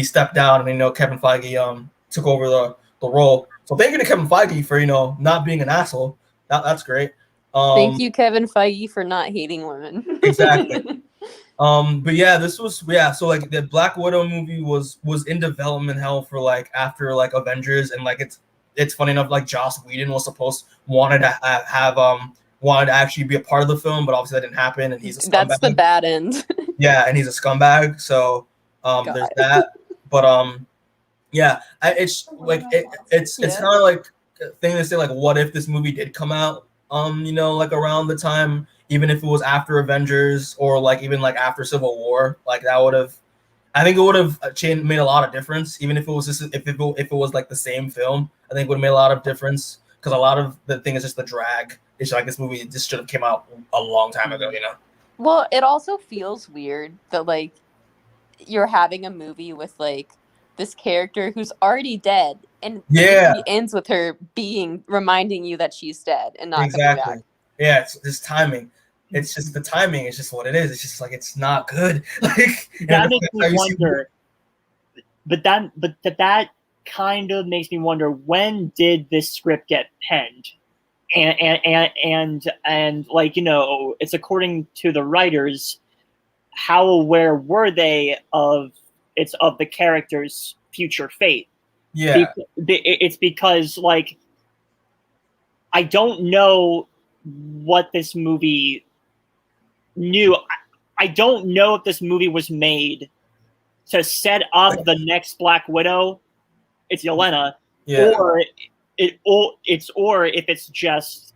stepped down and Kevin Feige took over the role. So thank you to Kevin Feige for not being an asshole. That's great. Thank you, Kevin Feige, for not hating women. Exactly. But yeah, so like the Black Widow movie was in development hell for like after like Avengers, and like it's funny enough, like Joss Whedon was wanted to actually be a part of the film, but obviously that didn't happen, and he's a scumbag. That's the bad end. Yeah, and he's a scumbag. So there's that. But yeah, it's like it's kind of like a thing to say like, what if this movie did come out like around the time, even if it was after Avengers or like even like after Civil War, like that would have, I think it would have made a lot of difference. Even if it was just if it was like the same film, I think it would have made a lot of difference, because a lot of the thing is just the drag. It's like this movie just should have came out a long time ago, Well, it also feels weird that like you're having a movie with like this character who's already dead, and the movie ends with her reminding you that she's dead and not coming back. Yeah, it's just timing. It's just the timing. It's just what it is. It's just like it's not good. Like that makes me wonder. But that kind of makes me wonder, when did this script get penned? And like it's according to the writers. How aware were they of the character's future fate? Yeah, it's because like I don't know what this movie knew. I don't know if this movie was made to set up the next Black Widow. It's Yelena, or if it's just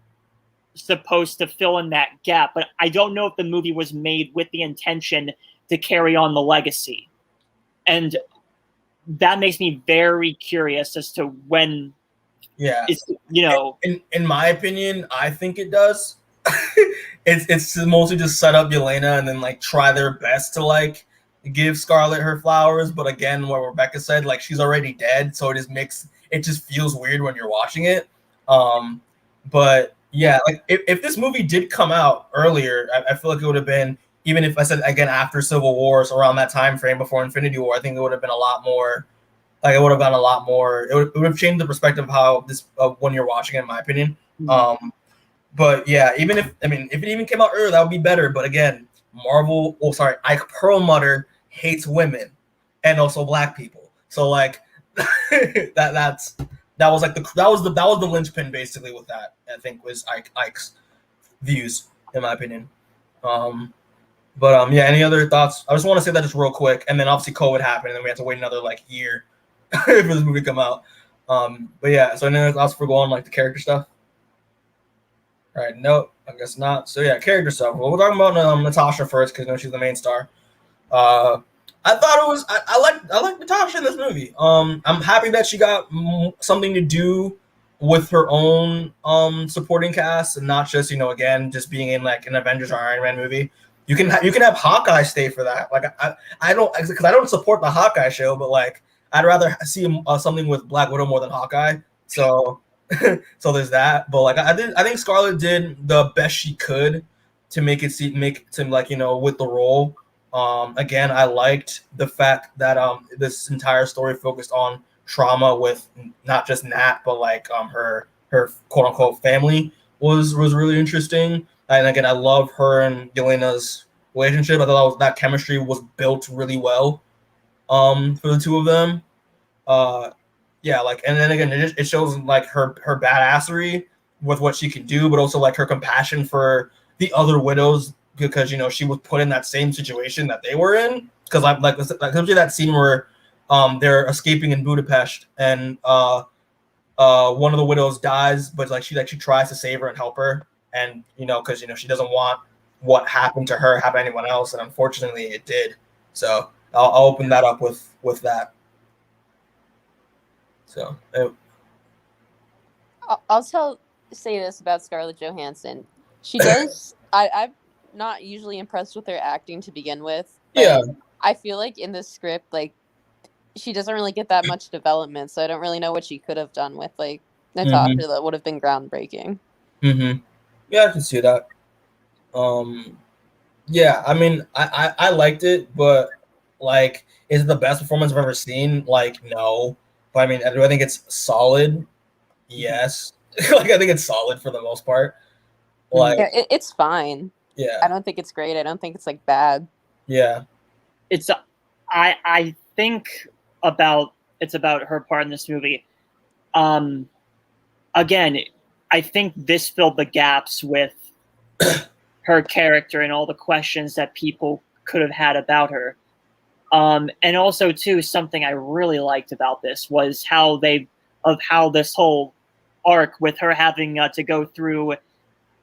supposed to fill in that gap. But I don't know if the movie was made with the intention to carry on the legacy. And that makes me very curious as to when. Yeah, in my opinion, I think it does. it's mostly just set up Yelena and then like try their best to like give Scarlett her flowers. But again, what Rebecca said, like she's already dead, so it just feels weird when you're watching it. But yeah, like if this movie did come out earlier, I feel like it would have been. Even if I said again after Civil War, so around that time frame before Infinity War, I think it would have been a lot more. Like it would have gotten a lot more. It would have changed the perspective of how this when you're watching it, in my opinion. Mm-hmm. But yeah, if it even came out earlier, that would be better. But again, Ike Perlmutter hates women and also black people. So like that was the linchpin basically with that. I think was Ike's views, in my opinion. But yeah, any other thoughts? I just want to say that just real quick, and then obviously COVID happened, and then we had to wait another like year for this movie to come out. But yeah, so any other thoughts for going like the character stuff? All right, no, I guess not. So yeah, character stuff. Well, we're talking about Natasha first because she's the main star. I thought it was I like Natasha in this movie. I'm happy that she got something to do with her own supporting cast and not just again just being in like an Avengers or Iron Man movie. You can have Hawkeye stay for that. Like I don't, because I don't support the Hawkeye show, but like I'd rather see something with Black Widow more than Hawkeye. So so there's that. But like I think Scarlett did the best she could to make it with the role. Again, I liked the fact that this entire story focused on trauma with not just Nat, but like her quote unquote family was really interesting. And again, I love her and Yelena's relationship. I thought that chemistry was built really well for the two of them. Yeah, like, and then again, it shows like her badassery with what she can do, but also like her compassion for the other widows because she was put in that same situation that they were in. Because like especially that scene where they're escaping in Budapest and one of the widows dies, but like she tries to save her and help her, and because she doesn't want what happened to her happen to anyone else, and unfortunately it did. So I'll open that up with that. So I'll say this about Scarlett Johansson. She does. I'm not usually impressed with her acting to begin with. But yeah, I feel like in this script, like she doesn't really get that much development, so I don't really know what she could have done with like Natasha that would have been groundbreaking. Yeah, I can see that. Yeah, I mean, I liked it, but like, is it the best performance I've ever seen? Like, no. But I mean, do I think it's solid? Yes. Like, I think it's solid for the most part. Like, yeah, it's fine. Yeah. I don't think it's great. I don't think it's like bad. Yeah. It's I think it's about her part in this movie. Again, I think this filled the gaps with her character and all the questions that people could have had about her. And also too, something I really liked about this was how this whole arc with her having to go through,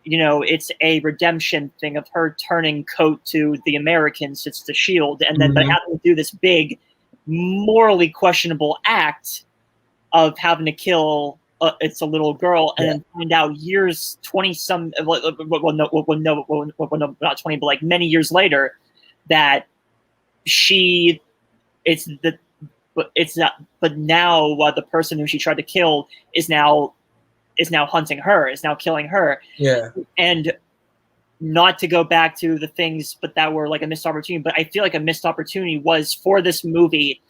it's a redemption thing of her turning coat to the Americans, it's the S.H.I.E.L.D, and then but having to do this big, morally questionable act of having to kill it's a little girl, and then find out years 20-some, no, not 20, but like many years later, that but now the person who she tried to kill is now hunting her, is now killing her. Yeah. And not to go back to the things, but that were like a missed opportunity, but I feel like a missed opportunity was for this movie.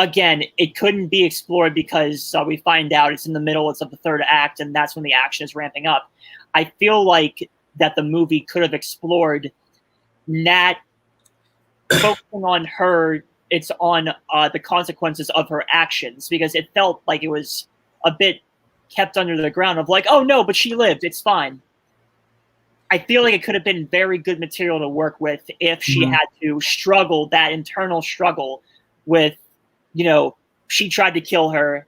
Again, it couldn't be explored because we find out it's in the middle, it's of the third act, and that's when the action is ramping up. I feel like that the movie could have explored Nat focusing on her, it's on the consequences of her actions, because it felt like it was a bit kept under the ground of like, oh no, but she lived, it's fine. I feel like it could have been very good material to work with if she had to struggle, that internal struggle with, she tried to kill her,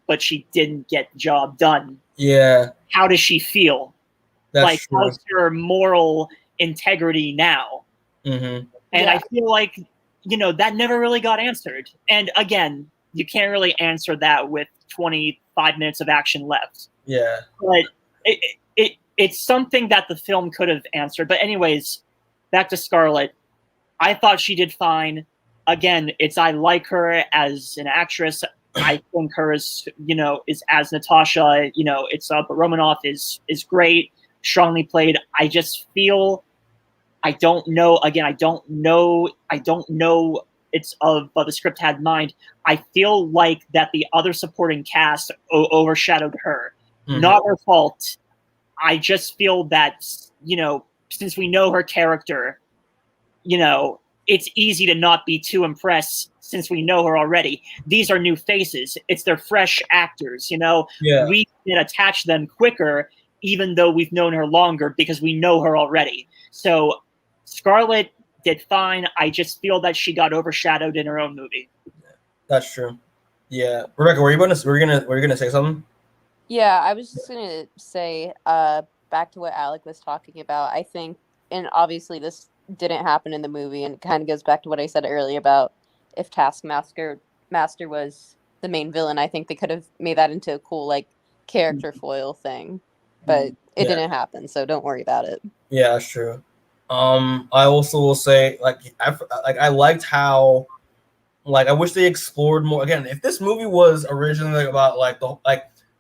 but she didn't get the job done. Yeah. How does she feel? That's true. How's her moral integrity now? And I feel like, that never really got answered. And again, you can't really answer that with 25 minutes of action left. Yeah. But it's something that the film could have answered. But anyways, back to Scarlett. I thought she did fine. Again, I like her as an actress. I think her is as Natasha, but Romanoff is great, strongly played. I just feel, I don't know it's of the script had in mind. I feel like that the other supporting cast overshadowed her. Not her fault. I just feel that, since we know her character, it's easy to not be too impressed since we know her already. These are new faces. It's their fresh actors, We can attach them quicker, even though we've known her longer, because we know her already. So Scarlett did fine. I just feel that she got overshadowed in her own movie. That's true. Yeah. Rebecca, were you gonna say something? Yeah, I was just gonna say, back to what Alec was talking about. I think, and obviously this didn't happen in the movie, and it kind of goes back to what I said earlier about if Taskmaster was the main villain. I think they could have made that into a cool like character foil thing, but it didn't happen, so don't worry about it. Yeah, that's true. I also will say, I liked how, I wish they explored more. Again, if this movie was originally about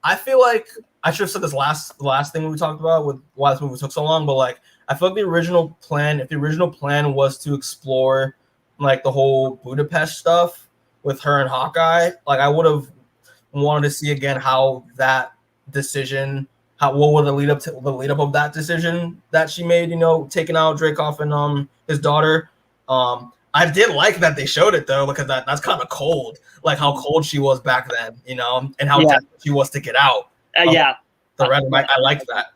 I feel like I should have said this last thing we talked about with why this movie took so long, but I feel like the original plan, if the original plan was to explore like the whole Budapest stuff with her and Hawkeye, like I would have wanted to see again how that decision, what would the lead up of that decision that she made, taking out Dreykov and his daughter. I did like that they showed it though, because that's kind of cold, like how cold she was back then, and how desperate she was to get out. The red. I liked that.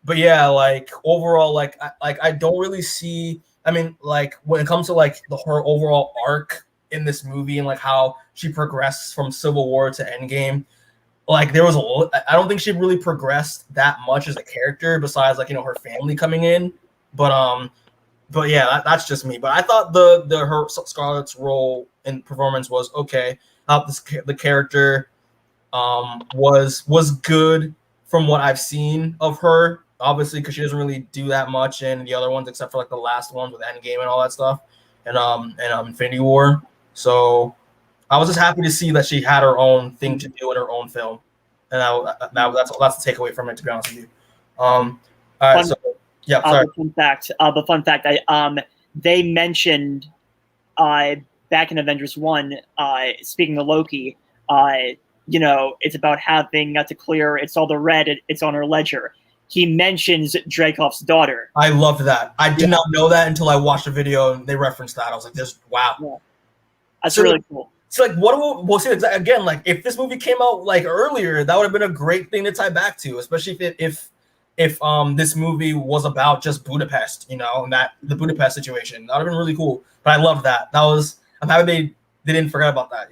But yeah, like overall, like I don't really see. I mean, like when it comes to like her overall arc in this movie and like how she progressed from Civil War to Endgame, like there was I don't think she really progressed that much as a character besides like her family coming in. But yeah, that's just me. But I thought her Scarlett's role and performance was okay. The character was good from what I've seen of her. Obviously, because she doesn't really do that much in the other ones, except for like the last ones with Endgame and all that stuff, and Infinity War. So I was just happy to see that she had her own thing to do in her own film, and that's the takeaway from it. To be honest with you. All right, so yeah. Sorry. The fun fact. They mentioned back in Avengers 1, speaking of Loki, it's about having to clear. It's all the red. It's on her ledger. He mentions Dreykov's daughter. I loved that. I did not know that until I watched a video and they referenced that. I was like, "This, wow, that's really cool." So like, we'll see again. Like, if this movie came out like earlier, that would have been a great thing to tie back to, especially if this movie was about just Budapest, and that the Budapest situation. That would have been really cool. But I loved that. I'm happy they didn't forget about that.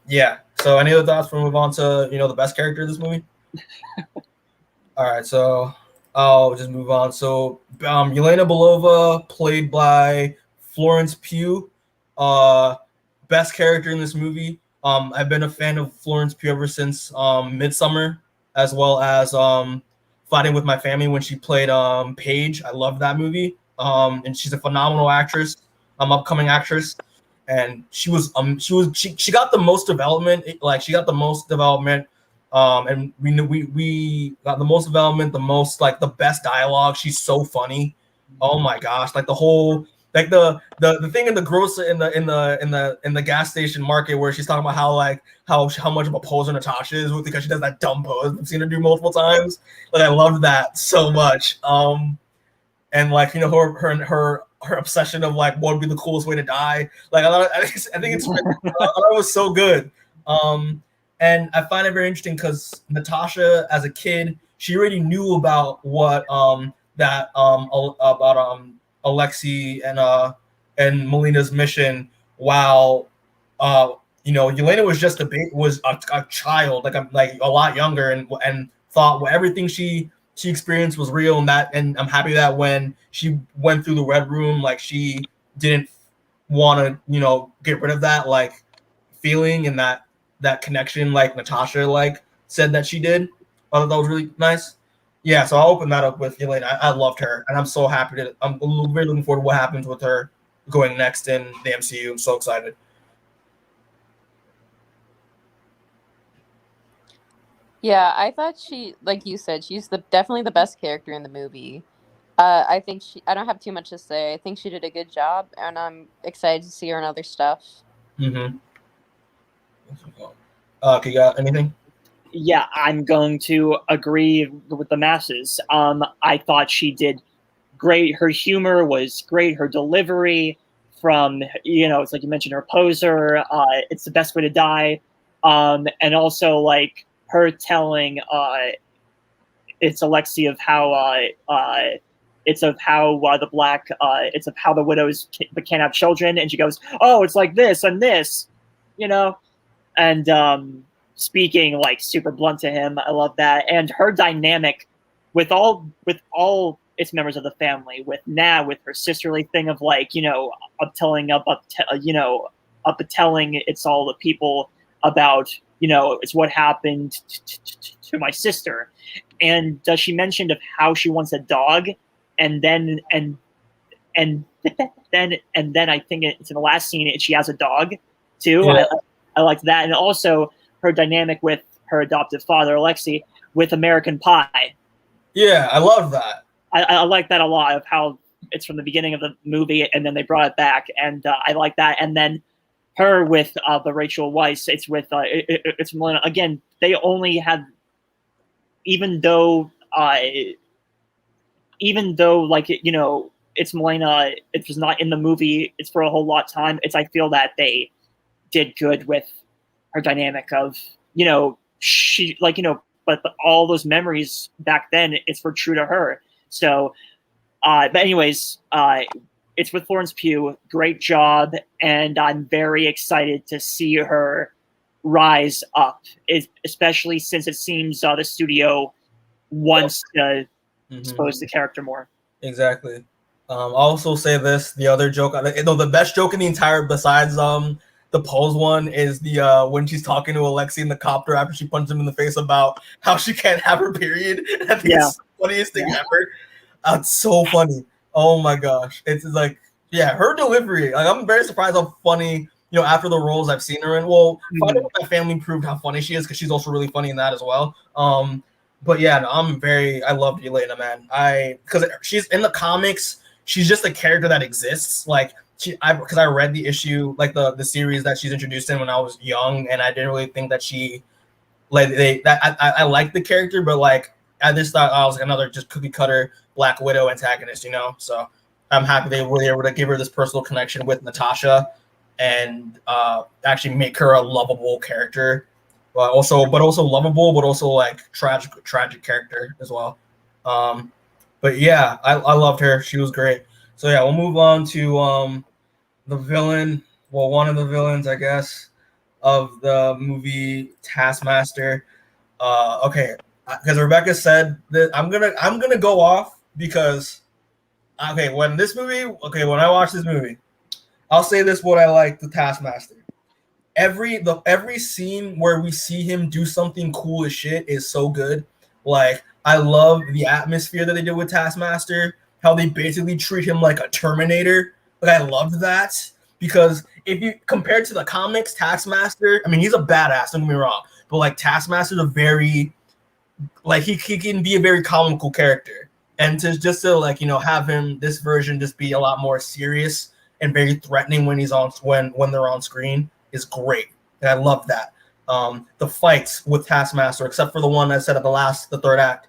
Yeah. So any other thoughts before we move on to the best character of this movie? All right, so I'll just move on. So Yelena Belova, played by Florence Pugh, best character in this movie. I've been a fan of Florence Pugh ever since Midsummer, as well as Fighting with My Family when she played Paige. I love that movie. And she's a phenomenal actress, upcoming actress. And she got the most development. She got the most development. And we got the most development, the most like the best dialogue. She's so funny. Oh my gosh! Like the whole like the thing in the grocery in the gas station market where she's talking about how much of a poser Natasha is because she does that dumb pose. I've seen her do multiple times. Like I loved that so much. And like her obsession of like what would be the coolest way to die. Like I think it was so good. And I find it very interesting because Natasha, as a kid, she already knew about what about Alexei and Melina's mission. While Yelena was just a child, like a lot younger, and thought everything she experienced was real, and I'm happy that when she went through the Red Room, like she didn't want to get rid of that like feeling and that connection like Natasha like said that she did. I thought that was really nice. Yeah, so I'll open that up with Yelena. I loved her, and I'm so happy I'm really looking forward to what happens with her going next in the MCU. I'm so excited. Yeah, I thought she, like you said, she's definitely the best character in the movie. I think I don't have too much to say. I think she did a good job, and I'm excited to see her in other stuff. Mm-hmm. You got anything? Yeah, I'm going to agree with the masses. I thought she did great. Her humor was great. Her delivery from, it's like you mentioned, her poser, it's the best way to die. And also like her telling, it's Alexei of how, it's of how the black, it's of how the widows can't have children. And she goes, oh, it's like this and this, and speaking like super blunt to him. I love that. And her dynamic with all its members of the family, with her sisterly thing of like, telling it's all the people about, it's what happened to my sister. And does she mentioned of how she wants a dog, and then I think it's in the last scene she has a dog too. Yeah. I liked that. And also her dynamic with her adoptive father, Alexei, with American Pie. Yeah, I love that. I like that a lot of how it's from the beginning of the movie and then they brought it back, and I like that. And then her with the Rachel Weisz, it's with it's Melina again. They only had, even though like it's Melina, it was not in the movie. It's for a whole lot of time. I feel that they did good with her dynamic of she but all those memories back then, it's for true to her. So, but anyways, it's with Florence Pugh. Great job, and I'm very excited to see her rise up, especially since it seems the studio wants to expose the character more. Exactly. I'll also say this: the other joke, the best joke in the entire, besides the pose one, is the when she's talking to Alexei in the copter after she punched him in the face about how she can't have her period. I think it's the funniest thing ever. It's so funny. Oh my gosh. It's like, yeah, her delivery. Like, I'm very surprised how funny, after the roles I've seen her in. Well, Finding With My Family proved how funny she is because she's also really funny in that as well. But yeah, no, I loved Yelena, man. Because she's in the comics, she's just a character that exists. Like, because I read the issue, like the series that she's introduced in when I was young, and I didn't really think that she, like, I liked the character, but like, I just thought I was like another just cookie cutter Black Widow antagonist, So I'm happy they were able to give her this personal connection with Natasha and actually make her a lovable character, but also lovable, but also like tragic character as well. But yeah, I loved her. She was great. So yeah, we'll move on to the villain. Well, one of the villains, I guess, of the movie, Taskmaster. Okay, because Rebecca said that I'm gonna go off because when I watch this movie, I'll say this: what I like the Taskmaster. Every scene where we see him do something cool as shit is so good. Like, I love the atmosphere that they did with Taskmaster, how they basically treat him like a Terminator. Like, I loved that because if you compare to the comics, Taskmaster, I mean, he's a badass, don't get me wrong, but like Taskmaster's a very, like, he can be a very comical character, and to like have him, this version, just be a lot more serious and very threatening when they're on screen is great, and I love that. The fights with Taskmaster, except for the one I said at the third act,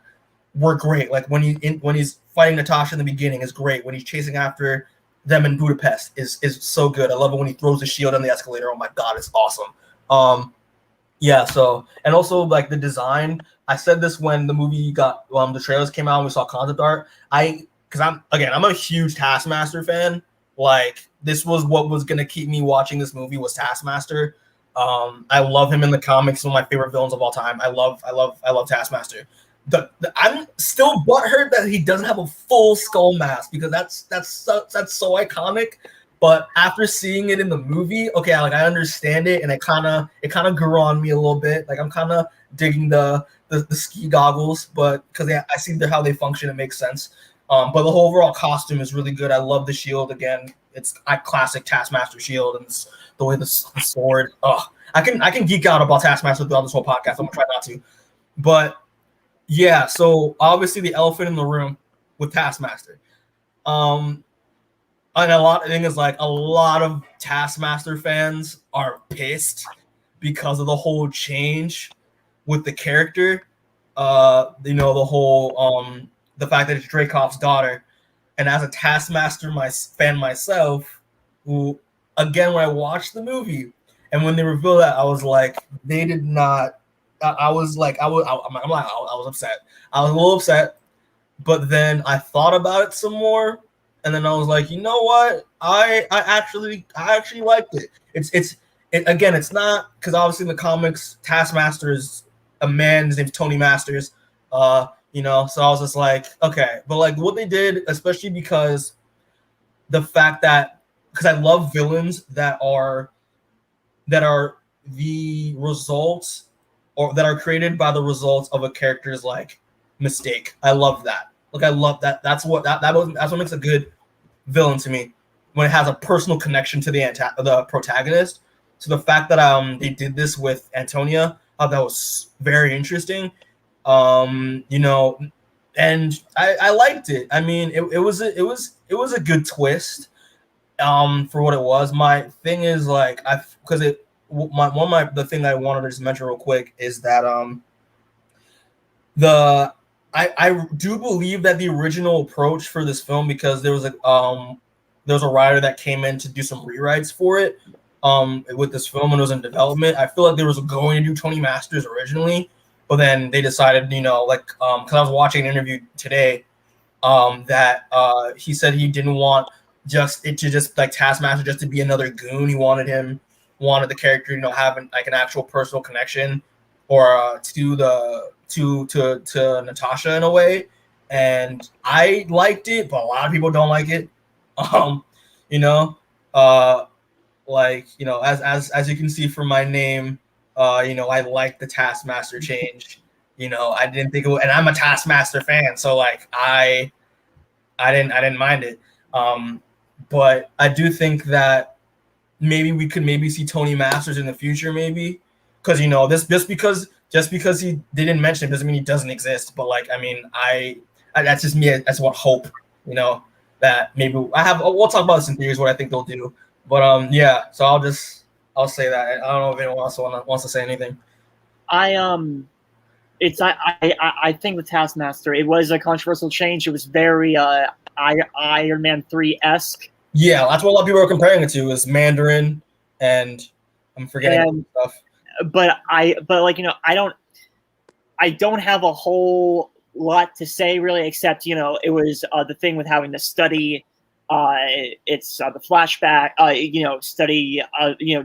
were great. Like when he's fighting Natasha in the beginning is great. When he's chasing after them in Budapest is so good. I love it when he throws the shield on the escalator. Oh my god, it's awesome. Yeah. So, and also like the design. I said this when the movie got the trailers came out and we saw concept art. Because I'm a huge Taskmaster fan. Like, this was what was gonna keep me watching this movie was Taskmaster. I love him in the comics. One of my favorite villains of all time. I love Taskmaster. I'm still butthurt that he doesn't have a full skull mask because that's so iconic. But after seeing it in the movie, okay, I understand it, and it kind of grew on me a little bit. Like, I'm kind of digging the ski goggles, but because I see how they function, it makes sense. But the whole overall costume is really good. I love the shield again. It's a classic Taskmaster shield, and the way the sword. Oh, I can geek out about Taskmaster throughout this whole podcast. I'm gonna try not to, but yeah. So obviously the elephant in the room with Taskmaster. And a lot of Taskmaster fans are pissed because of the whole change with the character. The whole the fact that it's Dreykov's daughter, and as a Taskmaster fan myself, who again when I watched the movie and when they revealed that, I was like, they did not. I was upset. I was a little upset, but then I thought about it some more. And then I was like, you know what? I actually liked it. It's not because obviously in the comics, Taskmaster is a man. His name's Tony Masters. So I was just like, okay, but like what they did, especially because the fact that because I love villains that are the results or that are created by the results of a character's like mistake. I love that. Like I love that. That's what makes a good villain to me, when it has a personal connection to the protagonist. So the fact that they did this with Antonia, that was very interesting. and I liked it. I mean, it was a good twist. For what it was. My thing is like because the thing I wanted to just mention real quick is that the I do believe that the original approach for this film, because there was a writer that came in to do some rewrites for it with this film when it was in development. I feel like they was going to do Tony Masters originally, but then they decided, like because I was watching an interview today that he said he didn't want just like Taskmaster just to be another goon. He wanted the character, having like an actual personal connection or to Natasha in a way. And I liked it, but a lot of people don't like it. You know, as you can see from my name, I like the Taskmaster change. I didn't think it would, and I'm a Taskmaster fan, so like I didn't mind it. But I do think that maybe we could see Tony Masters in the future, maybe, because this just because he didn't mention it doesn't mean he doesn't exist. But like, I mean, I that's just me. I just want hope, that maybe we'll talk about this in theories what I think they'll do. But yeah. So I'll say that. I don't know if anyone else wants to say anything. I think with Taskmaster, it was a controversial change. It was very Iron Man 3-esque. Yeah, that's what a lot of people are comparing it to, is Mandarin, and I'm forgetting stuff. But I don't have a whole lot to say really, except it was the thing with having to study. It's the flashback. Study.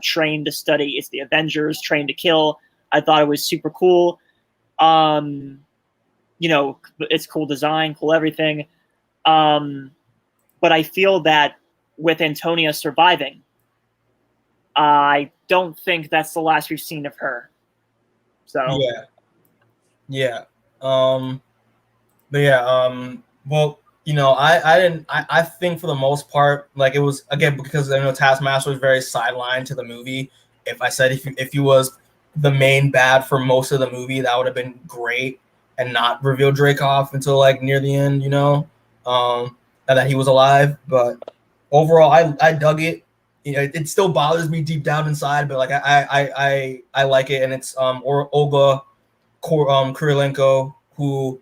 Train to study. It's the Avengers. Train to kill. I thought it was super cool. It's cool design, cool everything. But I feel that with Antonia surviving, I don't think that's the last we've seen of her. So yeah. But yeah. Well, I think for the most part, like, it was, again, because I know Taskmaster was very sidelined to the movie. If I said if he was the main bad for most of the movie, that would have been great, and not reveal Dreykov until like near the end, and that he was alive. But overall, I dug it. It still bothers me deep down inside, but like I like it, and it's Olga Kurilenko, who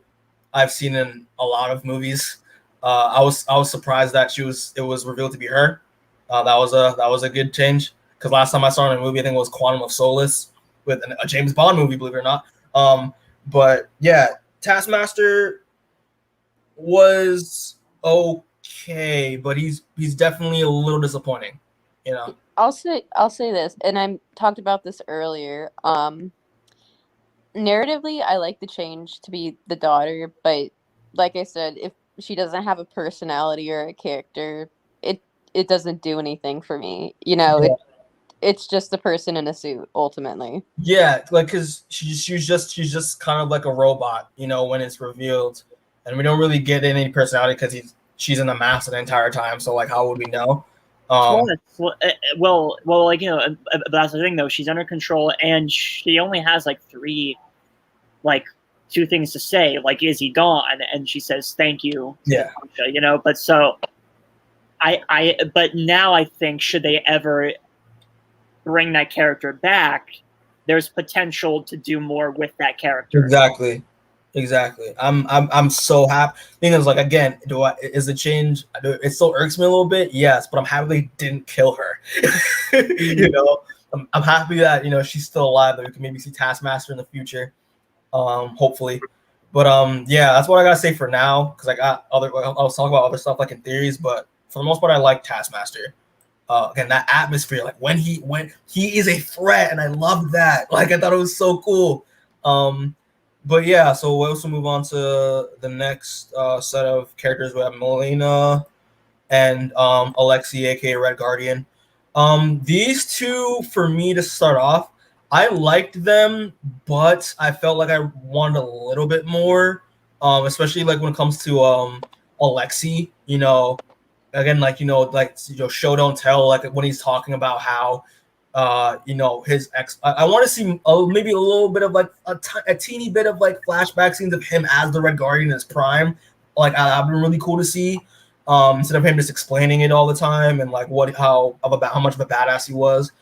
I've seen in a lot of movies. I was surprised that it was revealed to be her. That was a good change, because last time I saw her in a movie, I think it was Quantum of Solace, with a James Bond movie, believe it or not. But yeah, Taskmaster was okay, but he's definitely a little disappointing. I'll say this, and I talked about this earlier. Narratively, I like the change to be the daughter, but like I said, if she doesn't have a personality or a character, it doesn't do anything for me. Yeah. It's just a person in a suit ultimately. Yeah, like, because she's just kind of like a robot, when it's revealed, and we don't really get any personality because she's in the mask the entire time. So like, how would we know? Well, that's the thing though. She's under control, and she only has like two things to say. Like, is he gone? And she says, "Thank you." Yeah. But so, but now I think, should they ever bring that character back, there's potential to do more with that character. Exactly. I'm so happy. Thing is, like, again, is the change? It still irks me a little bit, yes, but I'm happy they didn't kill her. I'm happy that she's still alive, that we can maybe see Taskmaster in the future, hopefully. But yeah, that's what I gotta say for now, because I'll talk about other stuff like in theories, but for the most part, I like Taskmaster. Again, that atmosphere, like when he is a threat, and I love that. Like, I thought it was so cool. But yeah, so we'll also move on to the next set of characters. We have Melina and Alexei, aka Red Guardian. These two, for me, to start off, I liked them, but I felt like I wanted a little bit more, especially like when it comes to Alexei. Again, show don't tell. Like when he's talking about how you know, his ex. I want to see maybe a little bit of like a teeny bit of like flashback scenes of him as the Red Guardian in his prime. Like that'd been really cool to see. Instead of him just explaining it all the time and like how much of a badass he was.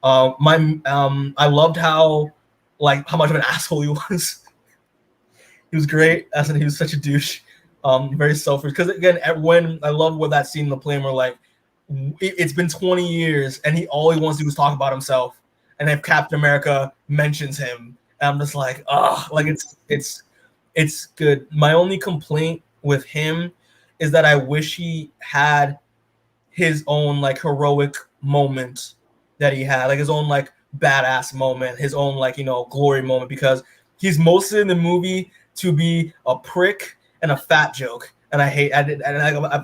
I loved how much of an asshole he was. He was great. I said he was such a douche. Very selfish. Because again, when I love what that scene in the plane where like it's been 20 years and all he wants to do is talk about himself. And if Captain America mentions him, and I'm just like, like it's good. My only complaint with him is that I wish he had his own like heroic moment that he had, like his own like badass moment, his own like, you know, glory moment, because he's mostly in the movie to be a prick and a fat joke, and I hate and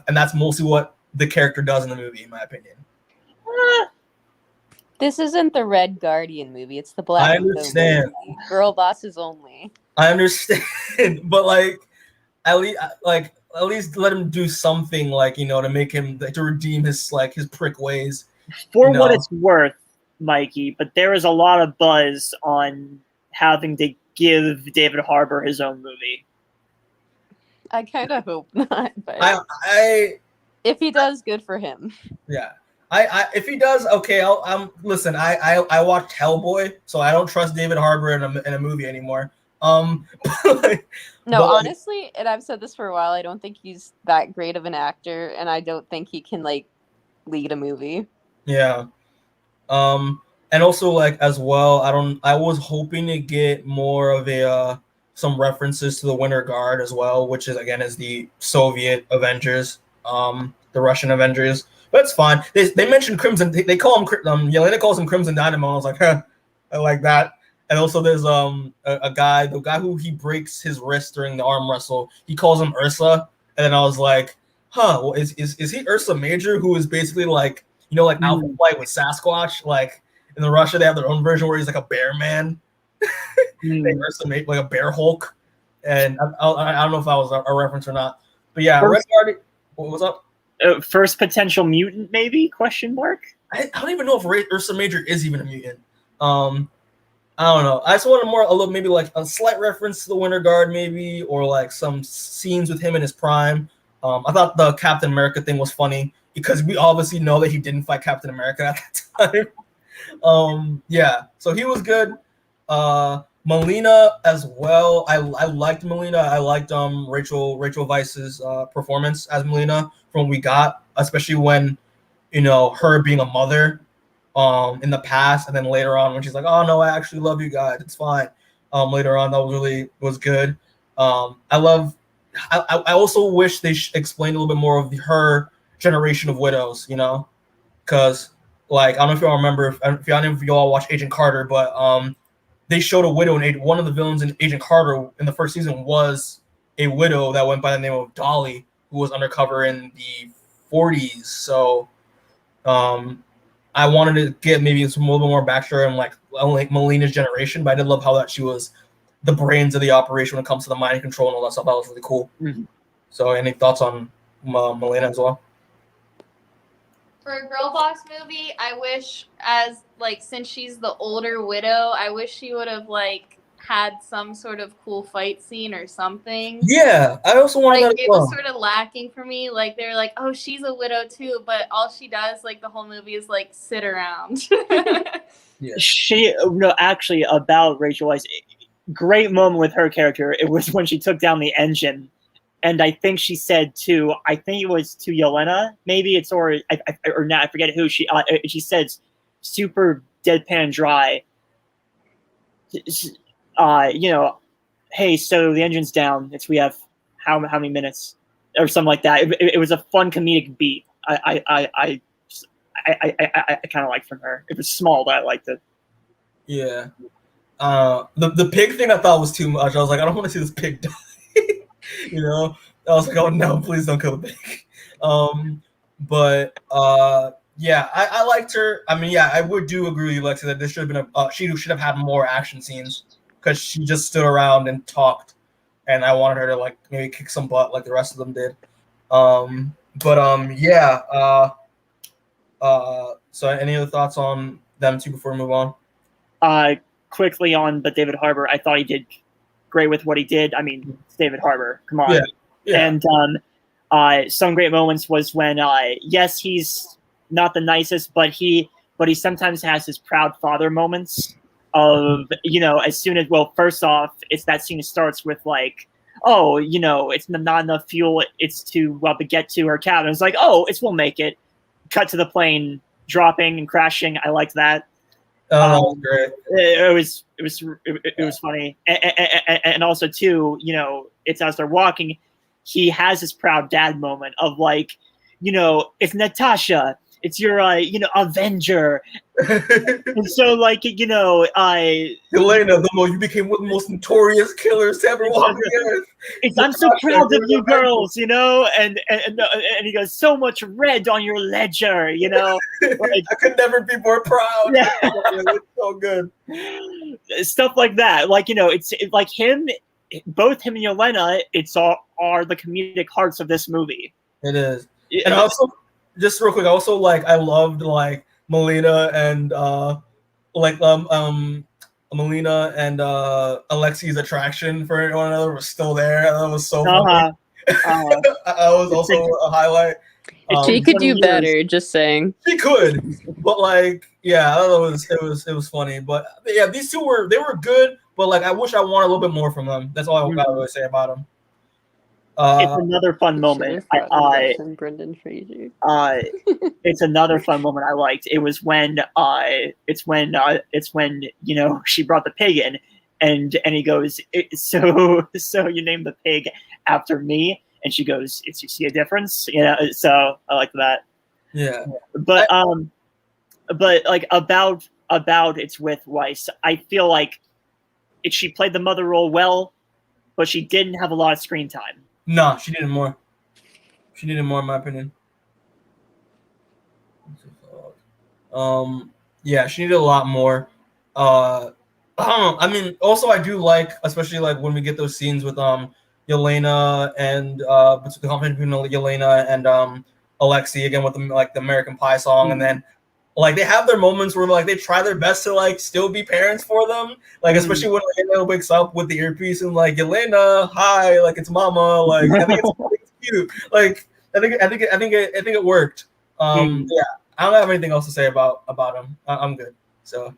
that's mostly what the character does in the movie, in my opinion. This isn't the Red Guardian movie; it's the Black. I understand. Movie. Girl bosses only. I understand, but like at least let him do something, like, you know, to make him to redeem his like his prick ways. For what it's worth, Mikey, but there is a lot of buzz on having to give David Harbour his own movie. I kind of hope not, but if he does, good for him. Yeah. If he does, okay. Listen. I watched Hellboy, so I don't trust David Harbour in a movie anymore. Honestly, and I've said this for a while, I don't think he's that great of an actor, and I don't think he can like lead a movie. Yeah. And also like as well, I was hoping to get more of some references to the Winter Guard as well, which is the Soviet Avengers, the Russian Avengers. But it's fine. They mentioned Crimson. They call him Yelena calls him Crimson Dynamo. I was like, I like that. And also there's the guy who he breaks his wrist during the arm wrestle. He calls him Ursa, and then I was like, well, is he Ursa Major, who is basically like, you know, like Alpha Flight with Sasquatch? Like in the Russia, they have their own version where he's like a bear man. They Ursa Major, like a bear Hulk. And I don't know if that was a reference or not. But yeah, Red Guardian. What's up? First potential mutant, maybe? Question mark. I don't even know if Ursa Major is even a mutant. I don't know. I just wanted maybe like a slight reference to the Winter Guard, maybe, or like some scenes with him in his prime. I thought the Captain America thing was funny because we obviously know that he didn't fight Captain America at that time. Yeah, so he was good. Melina as well. I liked Melina. I liked Rachel Weisz's performance as Melina from what we got, especially when, you know, her being a mother in the past, and then later on when she's like, oh no, I actually love you guys, it's fine. Later on, that was good. I also wish they explained a little bit more of her generation of widows, you know, because like I don't know if y'all remember, if y'all watch Agent Carter, but they showed a widow in one of the villains in Agent Carter in the first season was a widow that went by the name of Dolly, who was undercover in the 40s. So I wanted to get maybe some a little bit more backstory on like Melina's generation, but I did love how that she was the brains of the operation when it comes to the mind control and all that stuff. That was really cool. Mm-hmm. So any thoughts on Melina as well? For a girl boss movie, I wish since she's the older widow, I wish she would have had some sort of cool fight scene or something. Yeah, I also wanted that as well. It was sort of lacking for me. Like they're like, oh, she's a widow too, but all she does the whole movie is sit around. Yeah. Actually, about Rachel Weisz, great moment with her character. It was when she took down the engine. And I think she said I think it was to Yelena, maybe it's, or not, I forget who she said, super deadpan dry, hey, so the engine's down. We have how many minutes or something like that. It was a fun comedic beat. I kind of liked from her. It was small, but I liked it. Yeah. The pig thing I thought was too much. I was like, I don't want to see this pig die. You know, I was like, oh no, please don't kill the pig. Yeah, I liked her. I mean, yeah, I would do agree with you, Lexi, that this should have been she should have had more action scenes because she just stood around and talked, and I wanted her to maybe kick some butt like the rest of them did. So any other thoughts on them two before we move on? Quickly on the David Harbour, I thought he did great with what he did. I mean, it's David Harbour. Come on. Yeah. And some great moments was when, yes, he's not the nicest, but he sometimes has his proud father moments of, as soon as, well, first off, it's that scene starts with like, oh, it's not enough fuel. It's to get to her cabin. It's like, oh, we'll make it. Cut to the plane dropping and crashing. I liked that. Oh, great. It was funny, and also too, it's as they're walking, he has this proud dad moment of like, it's Natasha, it's your Avenger, and so like Yelena, you became one of the most notorious killers to ever walk the earth. I'm so proud of you girls, and he goes, so much red on your ledger, like, I could never be more proud. Yeah. It's so good. Stuff like that, like it's like him, both him and Yelena, are the comedic hearts of this movie. It is, and also just real quick, also I loved like Melina and Melina and Alexei's attraction for one another was still there. That was so funny. That was also a highlight. She could do better, just saying. She could, but yeah, it was funny. But yeah, these two were good, but I wish I wanted a little bit more from them. That's all I gotta really say about them. It's another fun moment. Brendan Fraser. It's another fun moment I liked. It was when she brought the pig in, and he goes, so you named the pig after me, and she goes, you see a difference, So I like that. Yeah, but like about it's with Weisz, I feel like she played the mother role well, but she didn't have a lot of screen time. No, she needed more. She needed more, in my opinion. Yeah, she needed a lot more. I don't know. I mean, also I do like, especially when we get those scenes with Yelena and the conflict between Yelena and Alexei again with the American Pie song, and then they have their moments where they try their best to still be parents for them, especially when Yelena wakes up with the earpiece and Yelena, hi, it's mama, I think it's cute. I think it worked. Yeah, I don't have anything else to say about him. I'm good. So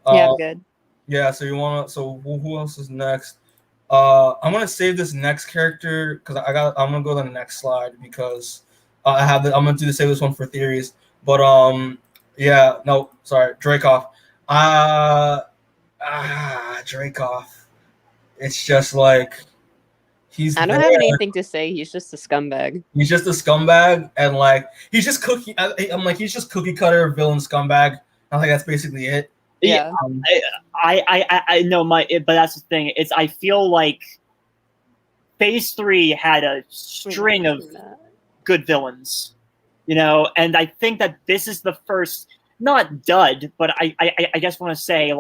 yeah, I'm good. Yeah, so who else is next? I'm gonna save this next character because I'm gonna go to the next slide because I'm gonna save this one for theories. But yeah, no, sorry, Dreykov. Dreykov. It's just he's. I don't have anything to say. He's just a scumbag. He's just a scumbag, and he's just cookie. He's just cookie cutter villain scumbag. I think that's basically it. Yeah. I know but that's the thing. I feel like Phase 3 had a string of good villains, and I think that this is the first, not dud, but I just want to say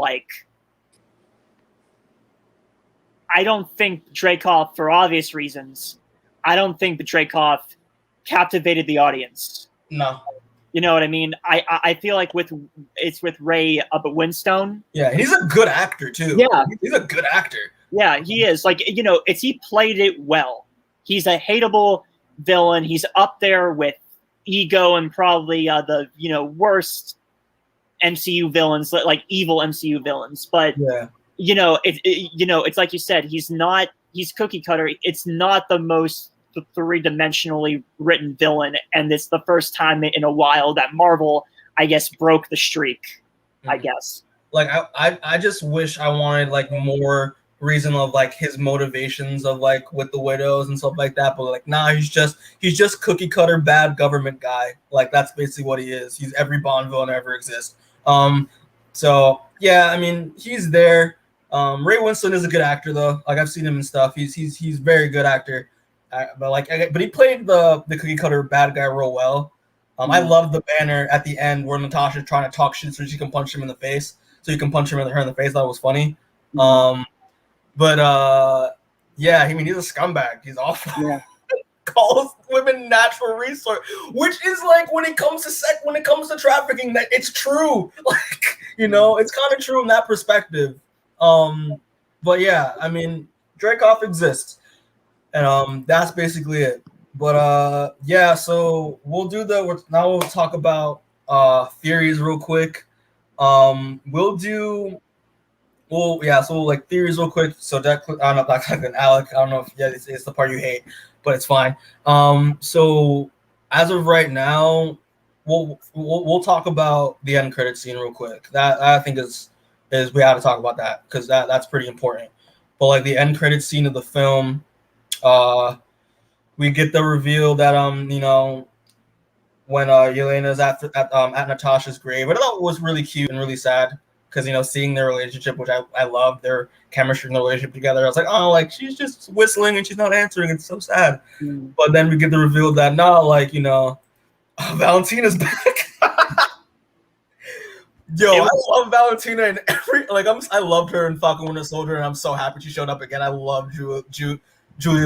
I don't think Dreykov, for obvious reasons, I don't think the Dreykov captivated the audience. No. You know what I mean? I feel like with Ray up at Winstone. Yeah, he's a good actor too. Yeah, he's a good actor. Yeah, he is. He played it well. He's a hateable villain. He's up there with Ego and probably the worst MCU villains, evil MCU villains. But yeah, it's like you said. He's cookie cutter. It's not the most three-dimensionally written villain, and it's the first time in a while that Marvel, I guess, broke the streak. Mm-hmm. I guess. I just wish I wanted more reason of his motivations of with the widows and stuff like that, but nah, he's just cookie cutter bad government guy. That's basically what he is. He's every Bond villain ever exists. So yeah, I mean, he's there. Ray Winstone is a good actor though. I've seen him and stuff. He's very good actor. But he played the cookie cutter bad guy real well. I love the banner at the end where Natasha's trying to talk shit so she can punch him in the face. So you can punch her in the face. That was funny. But yeah, I mean, he's a scumbag. He's awful. Yeah. calls women natural resource, which is like when it comes to trafficking, that it's true. Like, you know, it's kind of true in that perspective. But yeah, I mean, Dreykov exists, and that's basically it. But yeah, so we'll talk about theories real quick. So like theories real quick. So Declan, I don't know, Declan, Alec, I don't know if it's the part you hate, but it's fine. So as of right now, we'll talk about the end credit scene real quick. That I think is we have to talk about that because that's pretty important. But like the end credit scene of the film, we get the reveal that when Yelena's at Natasha's grave. What I thought was really cute and really sad because seeing their relationship, which I love their chemistry and their relationship together. I was like, oh, like she's just whistling and she's not answering. It's so sad. But then we get the reveal that Valentina's back. Yo, I love Valentina and I loved her in Falcon Winter Soldier, and I'm so happy she showed up again. I love Julia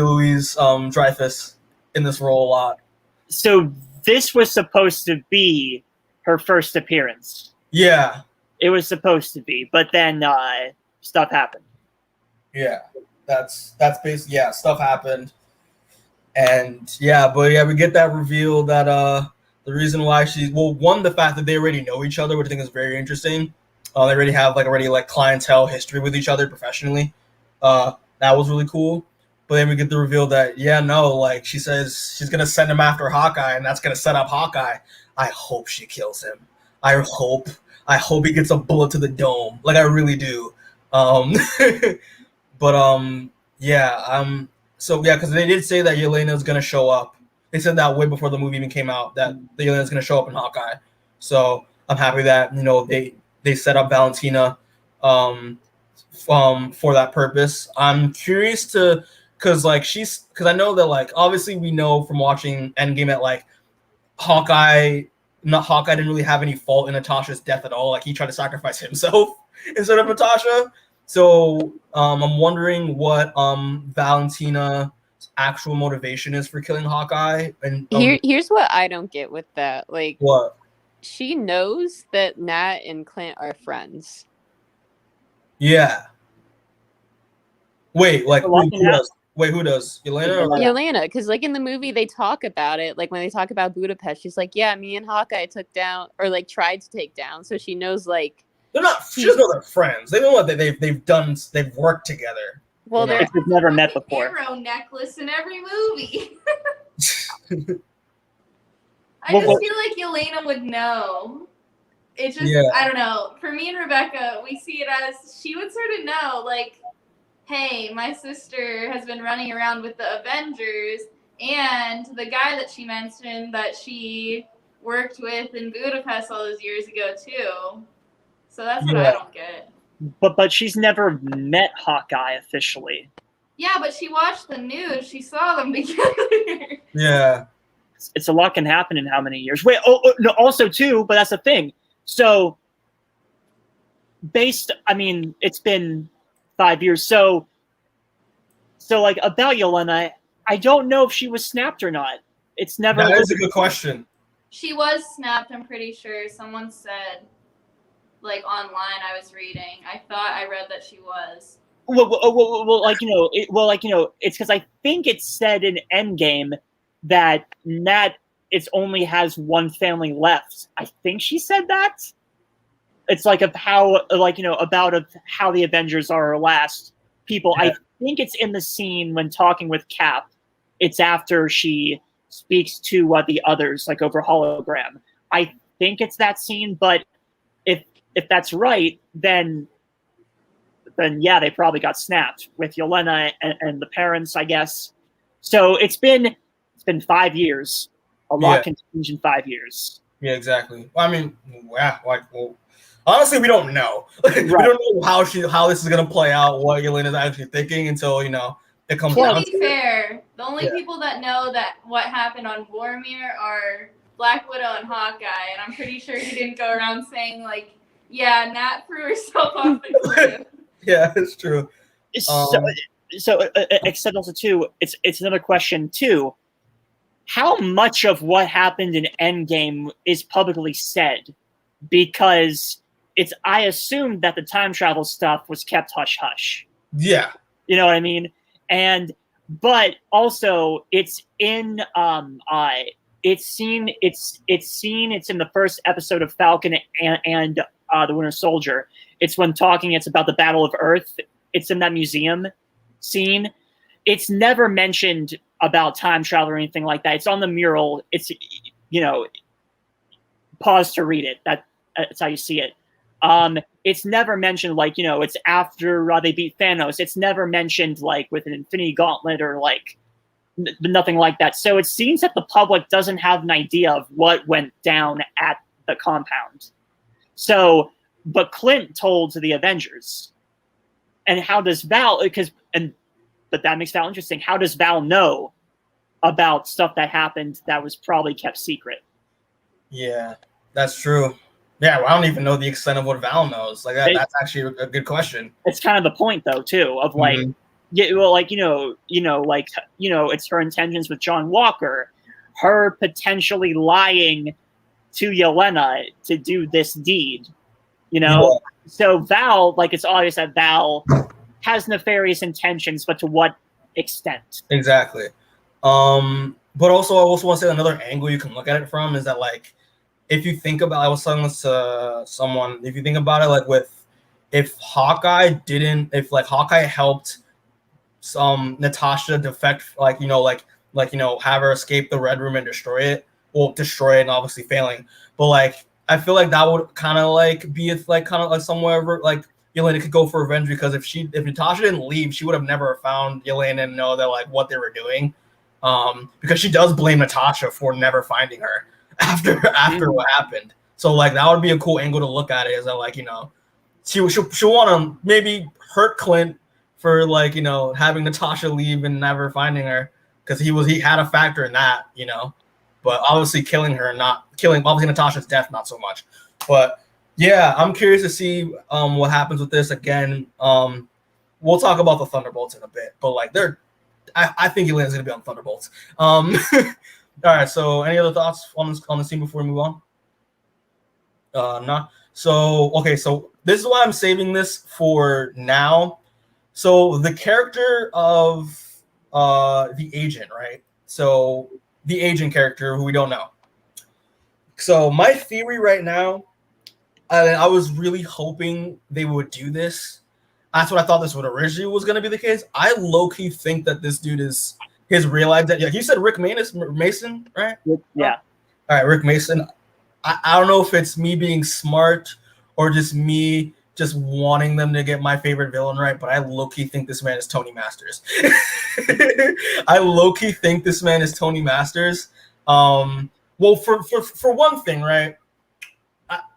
Louise Dreyfus in this role a lot. So this was supposed to be her first appearance. Yeah. It was supposed to be, but then stuff happened. Yeah. That's basically, stuff happened. And we get that reveal that the reason why the fact that they already know each other, which I think is very interesting. They already have clientele history with each other professionally. That was really cool. But then we get the reveal that, she says she's going to send him after Hawkeye, and that's going to set up Hawkeye. I hope she kills him. I hope he gets a bullet to the dome. Like, I really do. Because they did say that Yelena is going to show up. They said that way before the movie even came out, that Yelena is going to show up in Hawkeye. So I'm happy that, they set up Valentina for that purpose. I'm curious because I know that obviously we know from watching Endgame that Hawkeye didn't really have any fault in Natasha's death at all. Like, he tried to sacrifice himself instead of Natasha. So I'm wondering what Valentina's actual motivation is for killing Hawkeye. And here's what I don't get with that. Like, what? She knows that Nat and Clint are friends. Yeah. Wait, who does? Wait, who does? Yelena? Yelena, because in the movie they talk about it. Like when they talk about Budapest, she's like, "Yeah, me and Hawkeye took down, or tried to take down." So she knows they're not. She doesn't know they're friends. They know that they've worked together. Well, they've never met before. Arrow necklace in every movie. I just feel like Yelena would know. It just, I don't know. For me and Rebecca, we see it as she would sort of know, hey, my sister has been running around with the Avengers, and the guy that she mentioned that she worked with in Budapest all those years ago, too. So that's what I don't get. But she's never met Hawkeye officially. Yeah, but she watched the news. She saw them together. Yeah. It's a lot can happen in how many years? Wait, no, also, too, but that's the thing. So, it's been 5 years. So about Yelena, I don't know if she was snapped or not. It's never. That is a good question. She was snapped, I'm pretty sure. Someone said, online I was reading. I thought I read that she was. It's because I think it said in Endgame that Nat only has one family left. I think she said that. It's of how about how the Avengers are her last people. Yeah. I think it's in the scene when talking with Cap. It's after she speaks to the others over hologram. I think it's that scene, but if that's right, then yeah, they probably got snapped with Yelena and the parents, I guess. So it's been 5 years. A lot can change in 5 years. Yeah, exactly. Honestly, we don't know. We don't know how this is gonna play out. What Yelena's actually thinking until it comes down. To be fair, the only people that know that what happened on Vormir are Black Widow and Hawkeye, and I'm pretty sure he didn't go around saying Nat threw herself off the cliff. Yeah, it's true. So except also too, it's another question too. how much of what happened in Endgame is publicly said, because I assumed that the time travel stuff was kept hush hush. Yeah. You know what I mean? But also it's in it's in the first episode of Falcon and the Winter Soldier. It's about the Battle of Earth. It's in that museum scene. It's never mentioned about time travel or anything like that. It's on the mural. It's, pause to read it. That's how you see it. It's never mentioned it's after they beat Thanos. It's never mentioned with an Infinity Gauntlet or nothing like that. So it seems that the public doesn't have an idea of what went down at the compound. So, but Clint told the Avengers. And how does Val? But that makes Val interesting. How does Val know about stuff that happened that was probably kept secret? Yeah, that's true. Yeah, well, I don't even know the extent of what Val knows. That's actually a good question. It's kind of the point, though, too, of it's her intentions with John Walker, her potentially lying to Yelena to do this deed, Yeah. So Val, it's obvious that Val has nefarious intentions, but to what extent? Exactly. But also, I also want to say another angle you can look at it from is that, if you think about, I was telling this to someone, if you think about it, if Hawkeye helped Natasha defect, have her escape the Red Room and destroy it and obviously failing. But I feel like that would kind of be somewhere Yelena could go for revenge, because if Natasha didn't leave, she would have never found Yelena and know that what they were doing. Because she does blame Natasha for never finding her after what happened. So that would be a cool angle to look at it, is that she'll want to maybe hurt Clint for having Natasha leave and never finding her, because he had a factor in that, but obviously killing obviously Natasha's death, not so much. But yeah, I'm curious to see what happens with this. Again, we'll talk about the Thunderbolts in a bit, but I think Yelena's gonna be on Thunderbolts. All right, so any other thoughts on the scene before we move on? No. So okay, so this is why I'm saving this for now. So the character of the agent, right? So the agent character who we don't know. So my theory right now, I was really hoping they would do this. That's what I thought this would originally was going to be the case. I low-key think that this dude is his real identity. Yeah, you said Rick Mason, right? Yeah. All right, Rick Mason. I don't know if it's me being smart or just me just wanting them to get my favorite villain right, but I low-key think this man is Tony Masters. I low-key think this man is Tony Masters. Well, for one thing, right?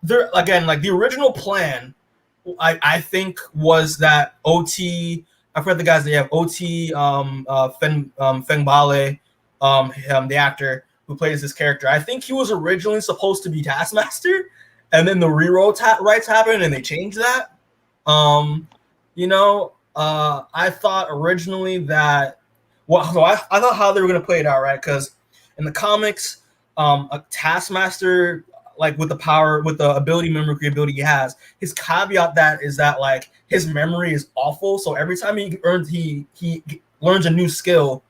There again, the original plan, I think was that OT. I forgot the guy's name. OT Fagbenle, the actor who plays this character. I think he was originally supposed to be Taskmaster, and then the rewrote rights happened and they changed that. I thought originally that I thought how they were gonna play it out, right? Because in the comics, a Taskmaster, with the power, with the memory ability he has, his caveat is that his memory is awful. So every time he learns a new skill,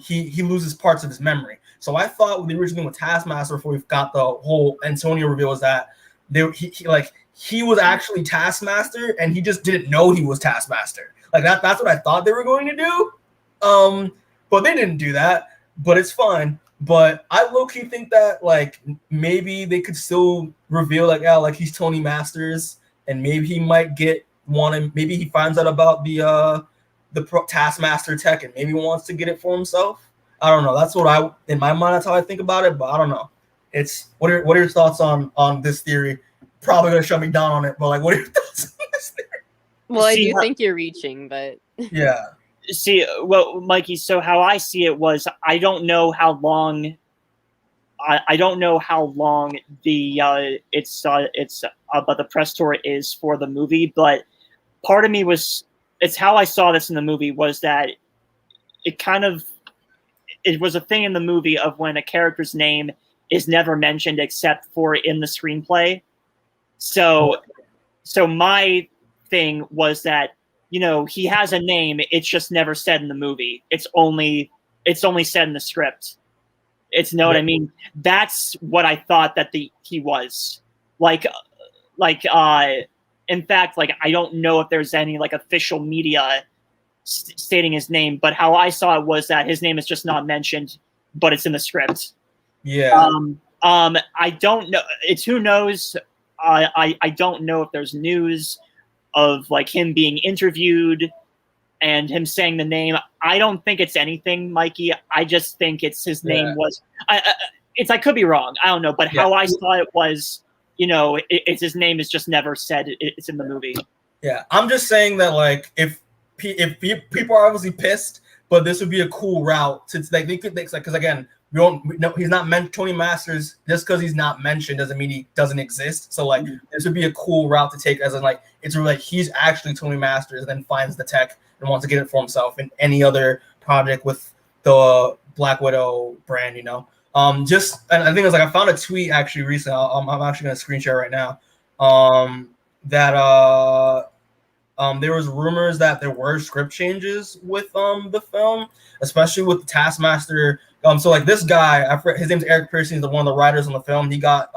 he loses parts of his memory. So I thought the original with Taskmaster, before we got the whole Antonio reveal, was that he was actually Taskmaster and he just didn't know he was Taskmaster. That's what I thought they were going to do. But they didn't do that. But it's fine. But I low-key think that maybe they could still reveal he's Tony Masters, and maybe he might maybe he finds out about the Taskmaster tech and maybe wants to get it for himself. I don't know. That's what in my mind, that's how I think about it, but I don't know. What are your thoughts on this theory? Probably gonna shut me down on it, but what are your thoughts on this theory? Well, I do think you're reaching, but yeah. See, well, Mikey, so how I see it was, I don't know how long the but the press tour is for the movie, but part of me it's how I saw this in the movie was that it kind of it was a thing in the movie of when a character's name is never mentioned except for in the screenplay. So my thing was that, you know, he has a name, it's just never said in the movie. It's only said in the script. It's, know what I mean? That's what I thought that he was. In fact, like, I don't know if there's any like official media stating his name, but how I saw it was that his name is just not mentioned, but it's in the script. Yeah. I don't know. It's who knows. I don't know if there's news of like him being interviewed and him saying the name. I don't think it's anything, Mikey. I just think it's his name was. I could be wrong. I don't know, but how I saw it was, you know, it's his name is just never said. It's in the movie. Yeah, I'm just saying that like if people are obviously pissed, but this would be a cool route to like they could like because again. He's not meant Tony Masters. Just because he's not mentioned doesn't mean he doesn't exist. So like this would be a cool route to take, as in like it's really like he's actually Tony Masters, and then finds the tech and wants to get it for himself in any other project with the Black Widow brand, you know. And I think it's like I found a tweet actually recently. I'm actually gonna screen share right now. There was rumors that there were script changes with the film, especially with the Taskmaster. So like this guy, his name's Eric Pearson. He's one of the writers on the film. He got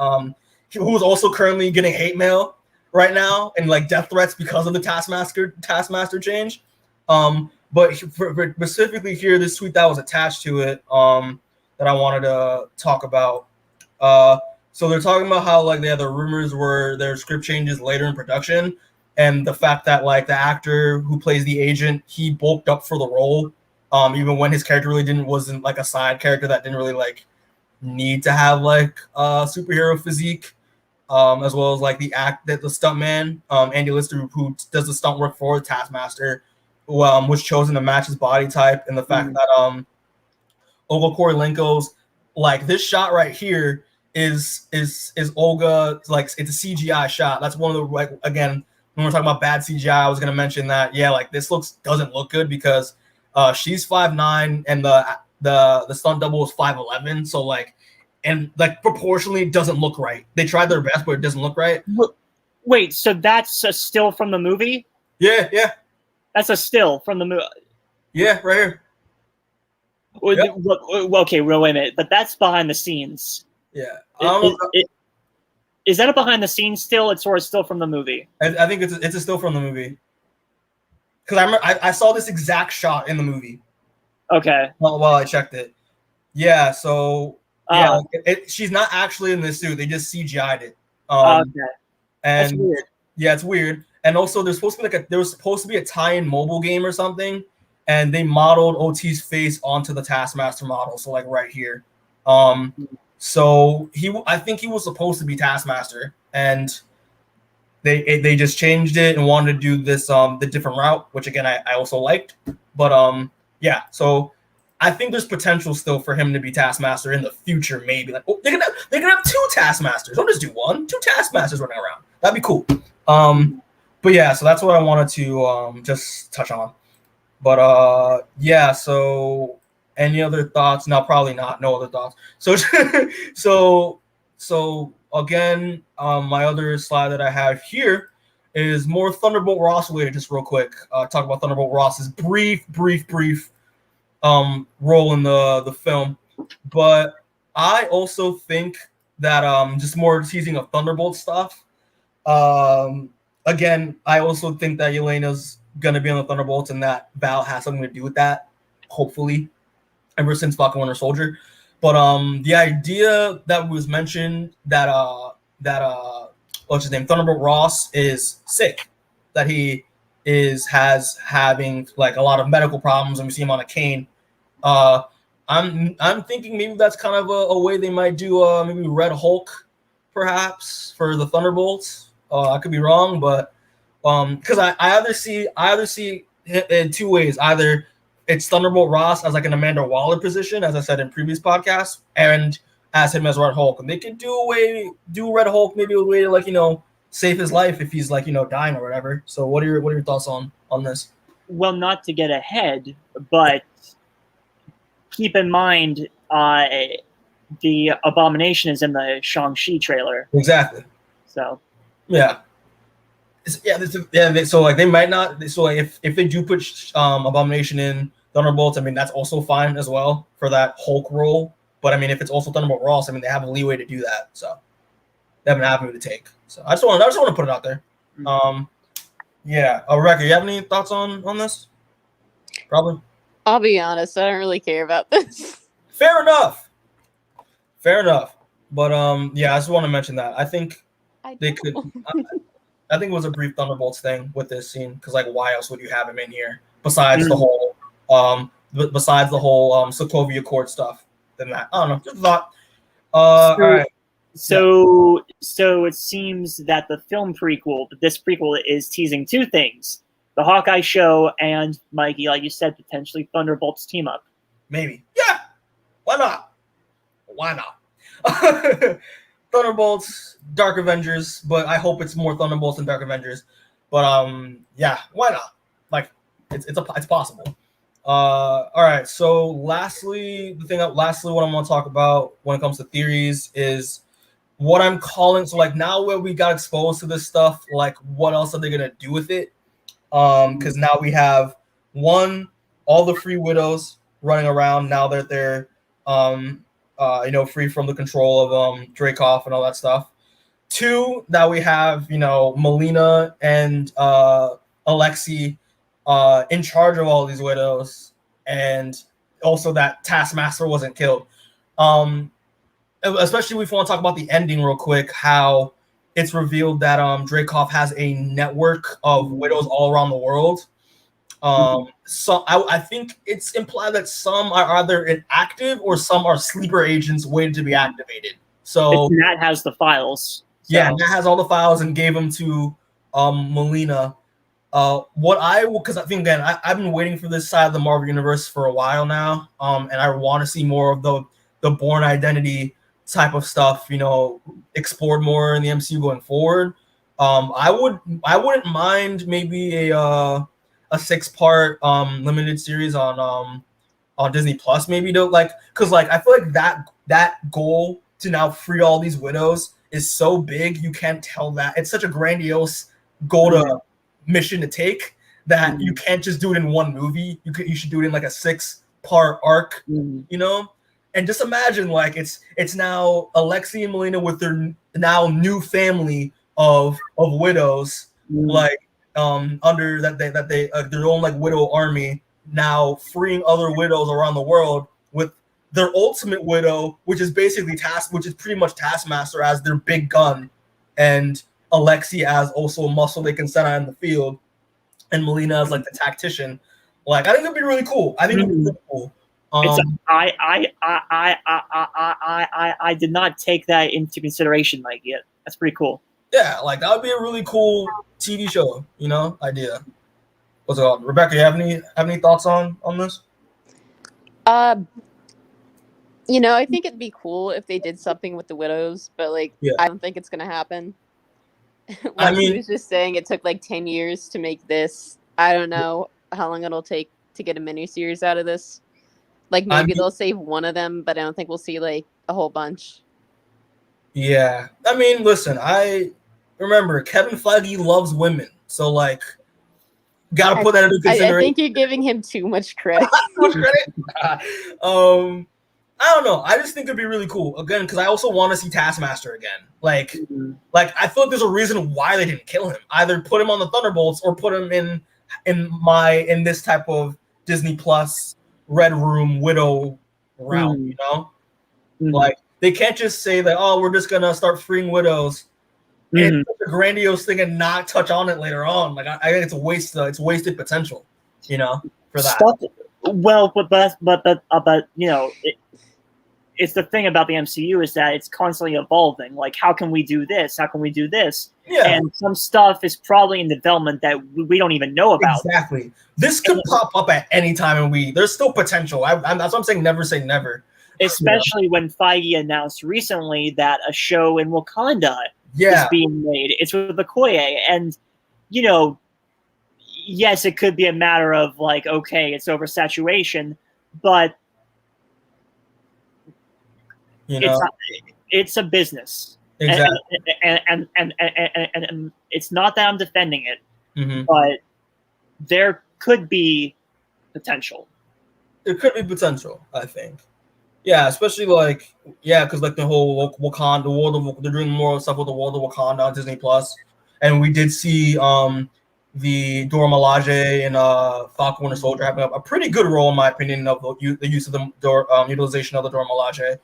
who's also currently getting hate mail right now and like death threats because of the Taskmaster change. But specifically here, this tweet that was attached to it that I wanted to talk about. So they're talking about how like the rumors were there script changes later in production, and the fact that like the actor who plays the agent, he bulked up for the role. Even when his character really wasn't like a side character that didn't really like need to have like a superhero physique, as well as like the stuntman, Andy Lister, who does the stunt work for Taskmaster, who was chosen to match his body type, and the fact that Olga Kurylenko's like this shot right here is Olga, like it's a CGI shot. That's one of the like again when we're talking about bad CGI, I was gonna mention that like this doesn't look good because. She's 5'9" and the stunt double is 5'11", so like and like proportionally it doesn't look right. They tried their best, but it doesn't look right. Wait, so that's a still from the movie? Yeah. That's a still from the movie. Yeah, right here. Yep. Okay, wait a minute, but that's behind the scenes. Yeah. Is that a behind the scenes still? It's still from the movie. I think it's a still from the movie. Because I remember I saw this exact shot in the movie. Okay. While I checked it. Yeah, so she's not actually in this suit. They just CGI'd it. Okay. And that's weird. Yeah, it's weird. And also there was supposed to be a tie-in mobile game or something, and they modeled OT's face onto the Taskmaster model. So like right here. So I think he was supposed to be Taskmaster, and they just changed it and wanted to do this the different route, which again I also liked. But yeah, so I think there's potential still for him to be Taskmaster in the future, maybe. Like they're gonna have two Taskmasters. Don't just do one. Two Taskmasters running around. That'd be cool. But yeah, so that's what I wanted to just touch on. But yeah, so any other thoughts? No, probably not. No other thoughts. So again, my other slide that I have here is more Thunderbolt Ross related. Just real quick, talk about Thunderbolt Ross's brief role in the film. But I also think that just more teasing of Thunderbolt stuff. Again, I also think that Yelena's gonna be on the Thunderbolts, and that Val has something to do with that. Hopefully, ever since Falcon Winter Soldier. But the idea that was mentioned that what's his name, Thunderbolt Ross is sick, that he has having like a lot of medical problems, and we see him on a cane. I'm thinking maybe that's kind of a way they might do maybe Red Hulk, perhaps for the Thunderbolts. I could be wrong, but because I either see it in two ways. Either it's Thunderbolt Ross as like an Amanda Waller position, as I said in previous podcasts, and as him as Red Hulk. And they could do Red Hulk maybe a way to like, you know, save his life if he's like, you know, dying or whatever. So what are your thoughts on this? Well, not to get ahead, but keep in mind, the Abomination is in the Shang-Chi trailer. Exactly. So yeah. So like they might not. So like if they do put Abomination in Thunderbolts, I mean that's also fine as well for that Hulk role. But I mean if it's also Thunderbolt Ross, I mean they have a leeway to do that. So they have an avenue to take. So I just want to put it out there. Yeah. Rebecca, you have any thoughts on this? Probably. I'll be honest, I don't really care about this. Fair enough. But yeah, I just want to mention that. I think they could. I think it was a brief Thunderbolts thing with this scene because, like, why else would you have him in here besides the whole, Sokovia Accord stuff? Than that, I don't know. Just a thought. All right. So it seems that the film prequel, this prequel, is teasing two things: the Hawkeye show and, Mikey, like you said, potentially Thunderbolts team up. Maybe. Yeah. Why not? Thunderbolts, Dark Avengers, but I hope it's more Thunderbolts than Dark Avengers. But yeah, why not? Like, it's possible. All right. So lastly, what I'm going to talk about when it comes to theories is what I'm calling. So like now where we got exposed to this stuff, like what else are they gonna do with it? Because now we have all the free widows running around now that they're free from the control of Dreykov and all that stuff. 2, that we have, Melina and Alexei in charge of all these widows, and also that Taskmaster wasn't killed. Especially if we want to talk about the ending real quick, how it's revealed that Dreykov has a network of widows all around the world. So I think it's implied that some are either inactive or some are sleeper agents waiting to be activated. So Nat has the files. So. Yeah, Nat has all the files and gave them to Melina. Because I think again, I've been waiting for this side of the Marvel Universe for a while now, and I want to see more of the Bourne Identity type of stuff, explored more in the MCU going forward. I wouldn't mind maybe a 6-part limited series on Disney Plus, maybe to because I feel like that goal to now free all these widows is so big, you can't tell that it's such a grandiose goal to mission to take that you can't just do it in one movie. You should do it in like a 6-part arc, And just imagine it's now Alexei and Melina with their now new family of widows, under that they their own widow army, now freeing other widows around the world with their ultimate widow, which is pretty much Taskmaster as their big gun, and Alexei as also a muscle they can send out in the field, and Melina as the tactician. I think it'd be really cool. I did not take that into consideration, Mike, yet. That's pretty cool. Yeah, that would be a really cool TV show, idea. What's it called? Rebecca, you have any thoughts on this? I think it'd be cool if they did something with the widows, but I don't think it's gonna happen. He was just saying it took 10 years to make this. I don't know how long it'll take to get a miniseries out of this. Maybe they'll save one of them, but I don't think we'll see a whole bunch. Yeah. Listen, I remember Kevin Feige loves women. So gotta put that into consideration. I think you're giving him too much credit. I don't know. I just think it'd be really cool. Again, because I also want to see Taskmaster again. I feel like there's a reason why they didn't kill him. Either put him on the Thunderbolts or put him in this type of Disney Plus Red Room Widow realm, they can't just say that, oh, we're just gonna start freeing widows. It's such a grandiose thing and not touch on it later on. I think it's a waste. It's wasted potential, for that. Well, but it's the thing about the MCU is that it's constantly evolving. How can we do this? How can we do this? Yeah. And some stuff is probably in development that we don't even know about. Exactly. This could pop up at any time, and there's still potential. That's what I'm saying. Never say never. Especially when Feige announced recently that a show in Wakanda is being made. It's with Okoye, and yes, it could be a matter of okay, it's oversaturation, but You know, it's a business. exactly. And it's not that I'm defending it, Mm-hmm. but there could be potential. There could be potential, I think. Yeah, especially like because like the whole Wakanda, the world of they're doing more stuff with the world of Wakanda on Disney Plus, and we did see the Dora Milaje and Falcon Winter Soldier having a pretty good role in my opinion of the use of the utilization of the Dora Milaje.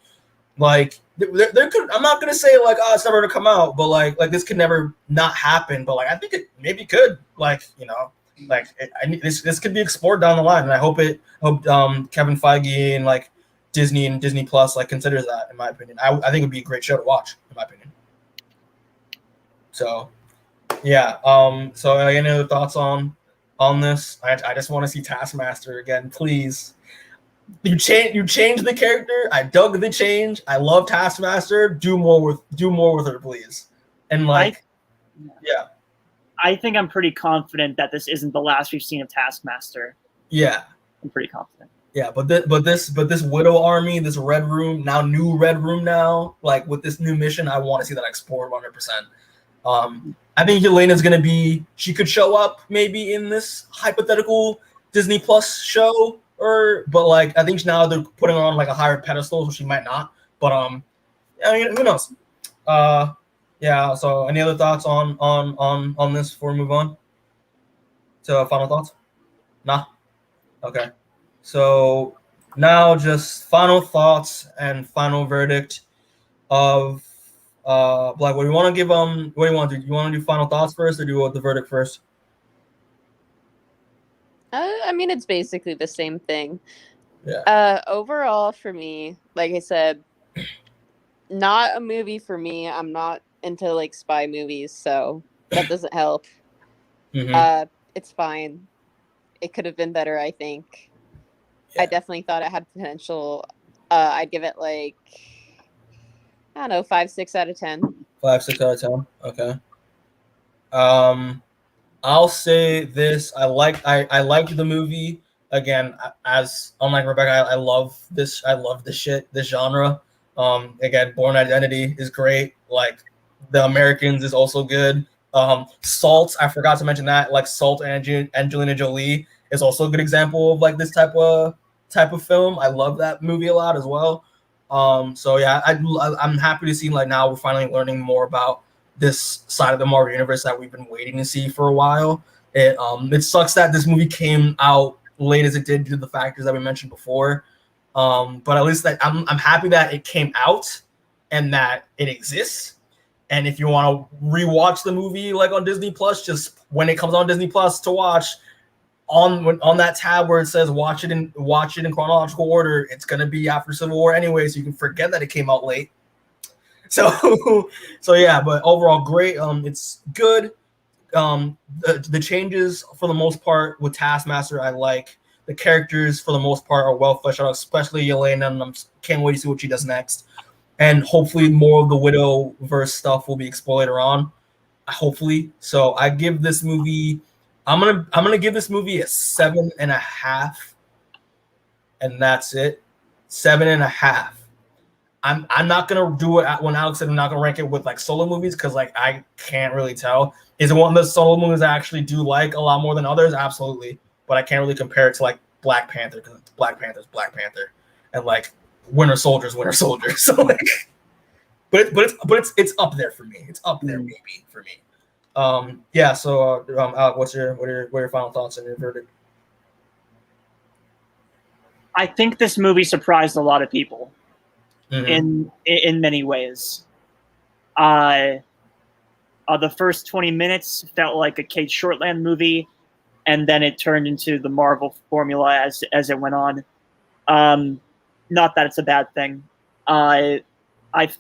Like there could, I'm not gonna say like it's never gonna come out, but like this could never not happen. But like I think it maybe could, like this could be explored down the line, and I hope Kevin Feige and like Disney and Disney Plus like considers that. In my opinion, I think it'd be a great show to watch. In my opinion. So yeah. So any other thoughts on this? I just want to see Taskmaster again, please. You change the character. I dug the change. I love Taskmaster. Do more with her, please. And like, I think I'm pretty confident that this isn't the last we've seen of Taskmaster. Yeah, I'm pretty confident. Yeah, but this Widow Army, this Red Room, new Red Room now, like with this new mission, I want to see that explored 100%. I think Yelena's gonna be. She could show up maybe in this hypothetical Disney Plus show. But like I think now they're putting her on like a higher pedestal, so she might not. But I mean, who knows? Yeah. So, any other thoughts on this before we move on to final thoughts? Nah. Okay. So now just final thoughts and final verdict of Black. What do you want to give? What do you want to do? You want to do final thoughts first, or do the verdict first? I mean, it's basically the same thing. Yeah. Overall, for me, like I said, not a movie for me. I'm not into like spy movies, so that doesn't help. Mm-hmm. It's fine. It could have been better, I think. Yeah. I definitely thought it had potential. I'd give it like, I don't know, 5, 6 out of 10. 5, 6 out of 10. Okay. I'll say this: I liked the movie. Again, as unlike Rebecca, I love this. I love this genre. Again, Born Identity is great. Like The Americans is also good. Salt, I forgot to mention that. Like Salt and Angelina Jolie is also a good example of like this type of film. I love that movie a lot as well. So yeah, I'm happy to see like now we're finally learning more about this side of the Marvel universe that we've been waiting to see for a while. It sucks that this movie came out late as it did due to the factors that we mentioned before. But at least that I'm happy that it came out and that it exists. And if you want to rewatch the movie like on Disney Plus, just when it comes on Disney Plus to watch, on that tab where it says watch it in chronological order, it's gonna be after Civil War anyway, so you can forget that it came out late. So yeah, but overall great. It's good. The changes for the most part with Taskmaster, I like. The characters for the most part are well fleshed out, especially Yelena, and I can't wait to see what she does next. And hopefully more of the Widowverse stuff will be explored later on. Hopefully. So I give this movie. I'm gonna give this movie a 7.5, and that's it. 7.5. I'm not gonna do it when Alex said I'm not gonna rank it with like solo movies because like I can't really tell. Is it one of the solo movies I actually do like a lot more than others? Absolutely, but I can't really compare it to like Black Panther because Black Panther's Black Panther, and like Winter Soldier's Winter Soldier. So like, but it's up there for me. It's up there maybe for me. Yeah. So Alec, what are your final thoughts and your verdict? I think this movie surprised a lot of people. Mm-hmm. In many ways. The first 20 minutes felt like a Cate Shortland movie, and then it turned into the Marvel formula as it went on. Not that it's a bad thing. I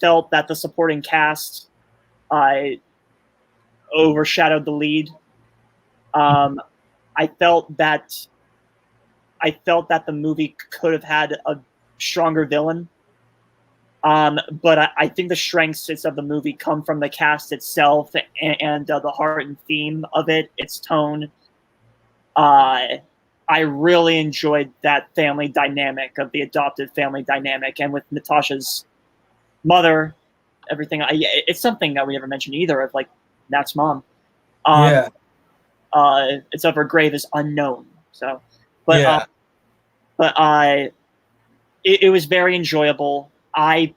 felt that the supporting cast overshadowed the lead. I felt that the movie could have had a stronger villain. But I think the strengths of the movie come from the cast itself and the heart and theme of it, its tone. I really enjoyed that family dynamic of the adopted family dynamic, and with Natasha's mother, everything. It's something that we never mentioned either of like Nat's mom. Yeah. It's of her grave is unknown. So, but Yeah. It was very enjoyable. I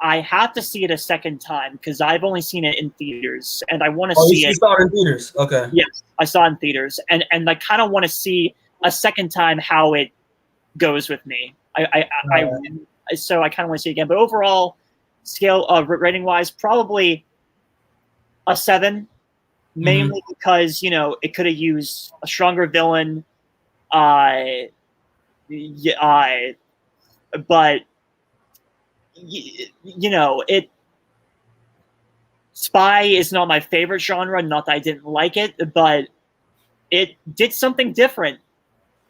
have to see it a second time because I've only seen it in theaters, and I want to see you it. saw it in theaters? Okay. Yes, I saw it in theaters, and I kind of want to see a second time how it goes with me. So I kind of want to see it again. But overall, scale rating wise, probably a 7, mainly because it could have used a stronger villain. But it. Spy is not my favorite genre. Not that I didn't like it, but it did something different.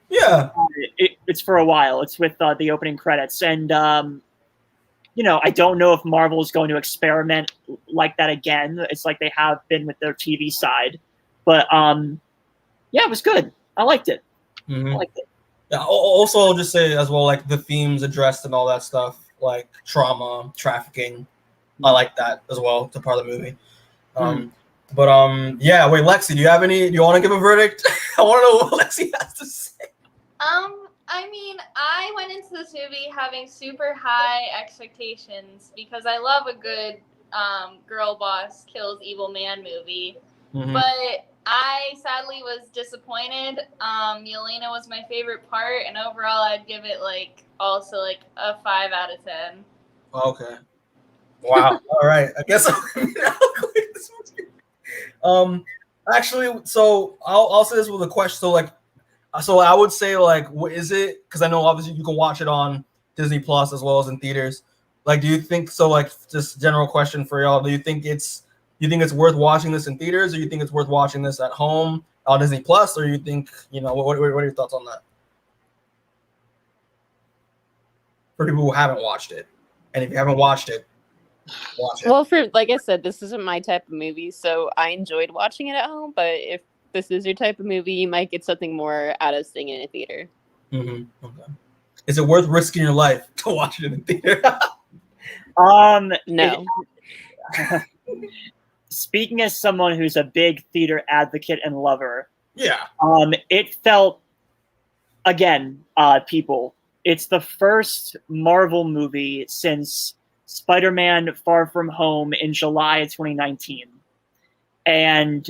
Yeah. It's for a while. It's with the opening credits, and I don't know if Marvel is going to experiment like that again. It's like they have been with their TV side, but yeah, it was good. I liked it. Mm-hmm. I liked it. Yeah. Also, I'll just say as well, like the themes addressed and all that stuff, like trauma, trafficking. I like that as well. It's a part of the movie. But yeah. Wait, Lexi, do you want to give a verdict? I want to know what Lexi has to say. I mean, I went into this movie having super high expectations because I love a good girl boss kills evil man movie. But I sadly was disappointed. Yelena was my favorite part, and overall I'd give it also a 5 out of 10. Okay. Wow. All right. I guess I'll click this one. Actually, so I'll say this with a question. So I would say what is it? Because I know obviously you can watch it on Disney Plus as well as in theaters. Do you think so? Just general question for y'all. Do you think it's worth watching this in theaters, or you think it's worth watching this at home on Disney Plus, or you think what are your thoughts on that? For people who haven't watched it, and if you haven't watched it, watch it. Well, like I said, this isn't my type of movie, so I enjoyed watching it at home. But if this is your type of movie, you might get something more out of seeing it in a theater. Okay. Is it worth risking your life to watch it in theater? No. Speaking as someone who's a big theater advocate and lover, yeah. It felt, again, people, it's the first Marvel movie since Spider-Man Far From Home in July of 2019. And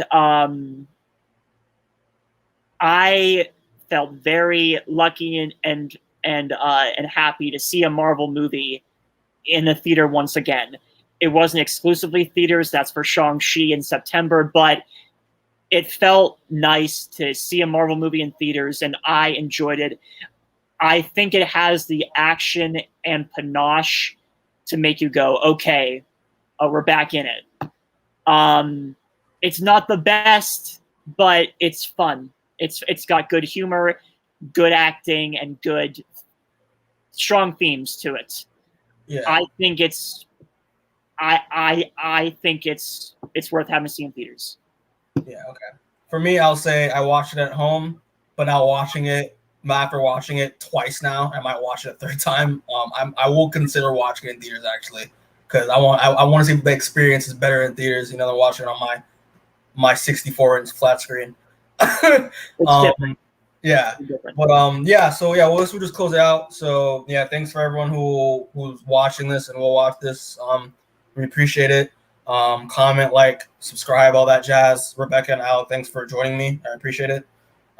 I felt very lucky and happy to see a Marvel movie in the theater once again. It wasn't exclusively theaters, that's for Shang-Chi in September, but it felt nice to see a Marvel movie in theaters, and I enjoyed it. I think it has the action and panache to make you go, okay, we're back in it. It's not the best, but it's fun. It's got good humor, good acting, and good strong themes to it. Yeah. I think it's worth having to see in theaters. Yeah, okay. For me, I'll say I watched it at home, but now after watching it twice now, I might watch it a third time. I will consider watching it in theaters actually, because I want to see if the experience is better in theaters, than watching it on my 64-inch flat screen. Yeah, but yeah. So yeah, well, this will just close it out. So yeah, thanks for everyone who's watching this and will watch this. We appreciate it. Comment, subscribe, all that jazz. Rebecca and Alec, thanks for joining me. I appreciate it.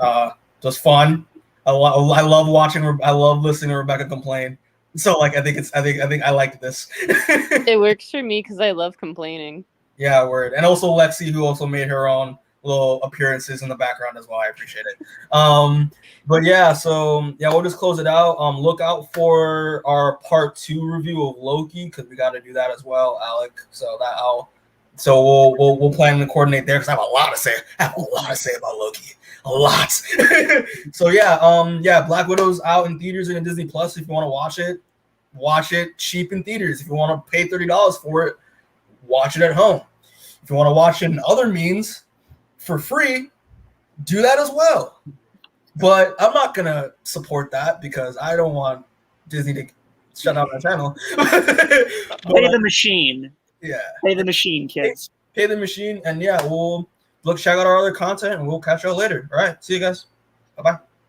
It was fun. I love listening to Rebecca complain. So I think I liked this. It works for me because I love complaining. Yeah, word. And also Lexi, who also made her own little appearances in the background as well. I appreciate it. But yeah, so yeah, we'll just close it out. Look out for our part 2 review of Loki, because we got to do that as well, Alec. So we'll plan to coordinate there, because I have a lot to say. About Loki. A lot. So yeah, Black Widow's out in theaters and in Disney Plus. If you want to watch it cheap in theaters. If you want to pay $30 for it, watch it at home. If you want to watch it in other means for free, do that as well. But I'm not gonna support that, because I don't want Disney to shut down my channel. Pay the machine. Yeah. Pay the machine, kids. Pay the machine, and yeah, we'll check out our other content, and we'll catch y'all later. All right, see you guys. Bye bye.